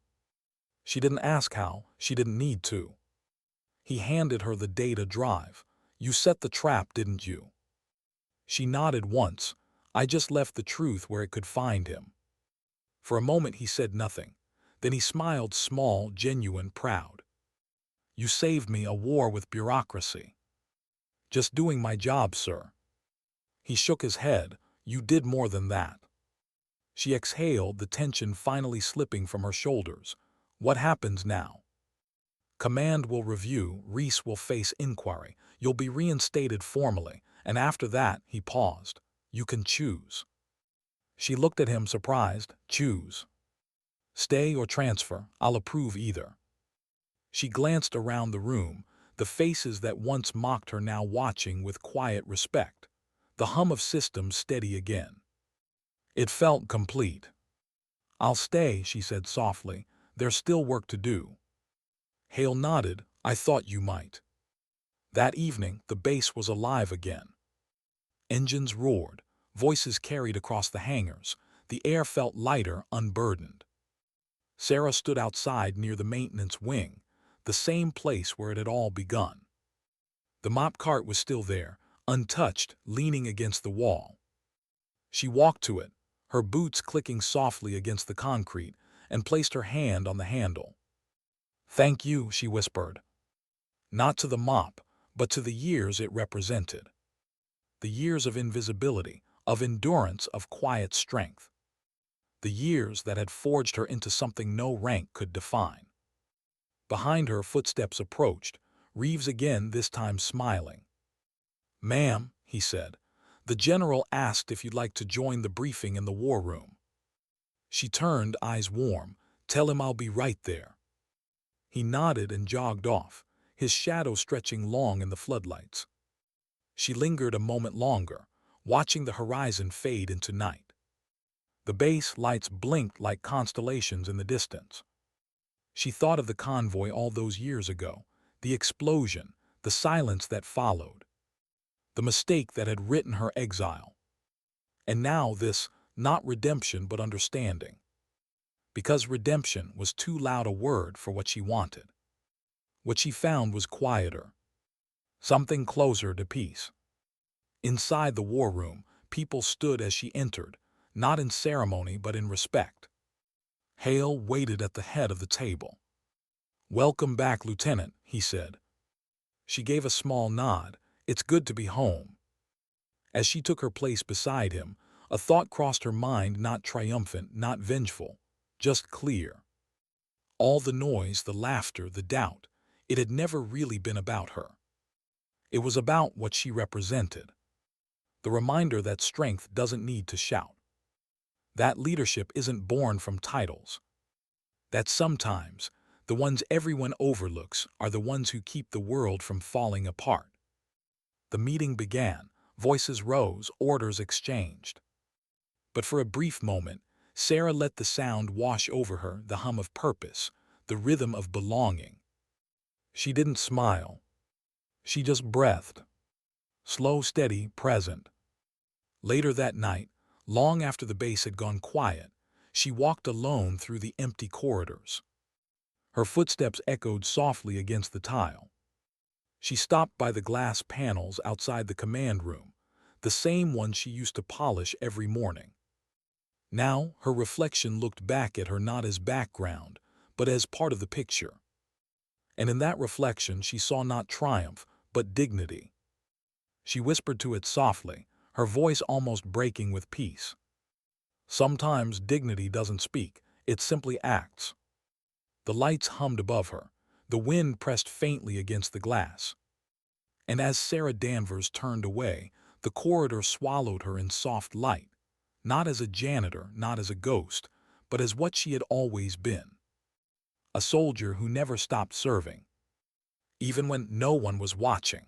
She didn't ask how. She didn't need to. He handed her the data drive. You set the trap, didn't you? She nodded once. I just left the truth where it could find him. For a moment he said nothing. Then he smiled, small, genuine, proud. You saved me a war with bureaucracy. Just doing my job, sir. He shook his head. You did more than that. She exhaled, the tension finally slipping from her shoulders. What happens now? Command will review, Reese will face inquiry. You'll be reinstated formally, and after that, he paused. You can choose. She looked at him surprised. Choose. Stay or transfer, I'll approve either. She glanced around the room, the faces that once mocked her now watching with quiet respect. The hum of systems steady again. It felt complete. I'll stay, she said softly. There's still work to do. Hale nodded. I thought you might. That evening, the base was alive again. Engines roared, voices carried across the hangars. The air felt lighter, unburdened. Sarah stood outside near the maintenance wing, the same place where it had all begun. The mop cart was still there, untouched, leaning against the wall. She walked to it, her boots clicking softly against the concrete, and placed her hand on the handle. Thank you, she whispered. Not to the mop, but to the years it represented. The years of invisibility, of endurance, of quiet strength. The years that had forged her into something no rank could define. Behind her, footsteps approached, Reeves again, this time smiling. Ma'am, he said, the general asked if you'd like to join the briefing in the war room. She turned, eyes warm. Tell him I'll be right there. He nodded and jogged off, his shadow stretching long in the floodlights. She lingered a moment longer, watching the horizon fade into night. The base lights blinked like constellations in the distance. She thought of the convoy all those years ago, the explosion, the silence that followed, the mistake that had written her exile. And now this, not redemption but understanding. Because redemption was too loud a word for what she wanted. What she found was quieter, something closer to peace. Inside the war room, people stood as she entered, not in ceremony but in respect. Hale waited at the head of the table. Welcome back, Lieutenant, he said. She gave a small nod. It's good to be home. As she took her place beside him, a thought crossed her mind, not triumphant, not vengeful, just clear. All the noise, the laughter, the doubt, it had never really been about her. It was about what she represented. The reminder that strength doesn't need to shout. That leadership isn't born from titles. That sometimes, the ones everyone overlooks are the ones who keep the world from falling apart. The meeting began, voices rose, orders exchanged. But for a brief moment, Sarah let the sound wash over her, the hum of purpose, the rhythm of belonging. She didn't smile. She just breathed. Slow, steady, present. Later that night, long after the base had gone quiet, she walked alone through the empty corridors. Her footsteps echoed softly against the tile. She stopped by the glass panels outside the command room, the same ones she used to polish every morning. Now, her reflection looked back at her not as background, but as part of the picture. And in that reflection, she saw not triumph, but dignity. She whispered to it softly, her voice almost breaking with peace. Sometimes dignity doesn't speak, it simply acts. The lights hummed above her. The wind pressed faintly against the glass. And as Sarah Danvers turned away, the corridor swallowed her in soft light, not as a janitor, not as a ghost, but as what she had always been. A soldier who never stopped serving, even when no one was watching.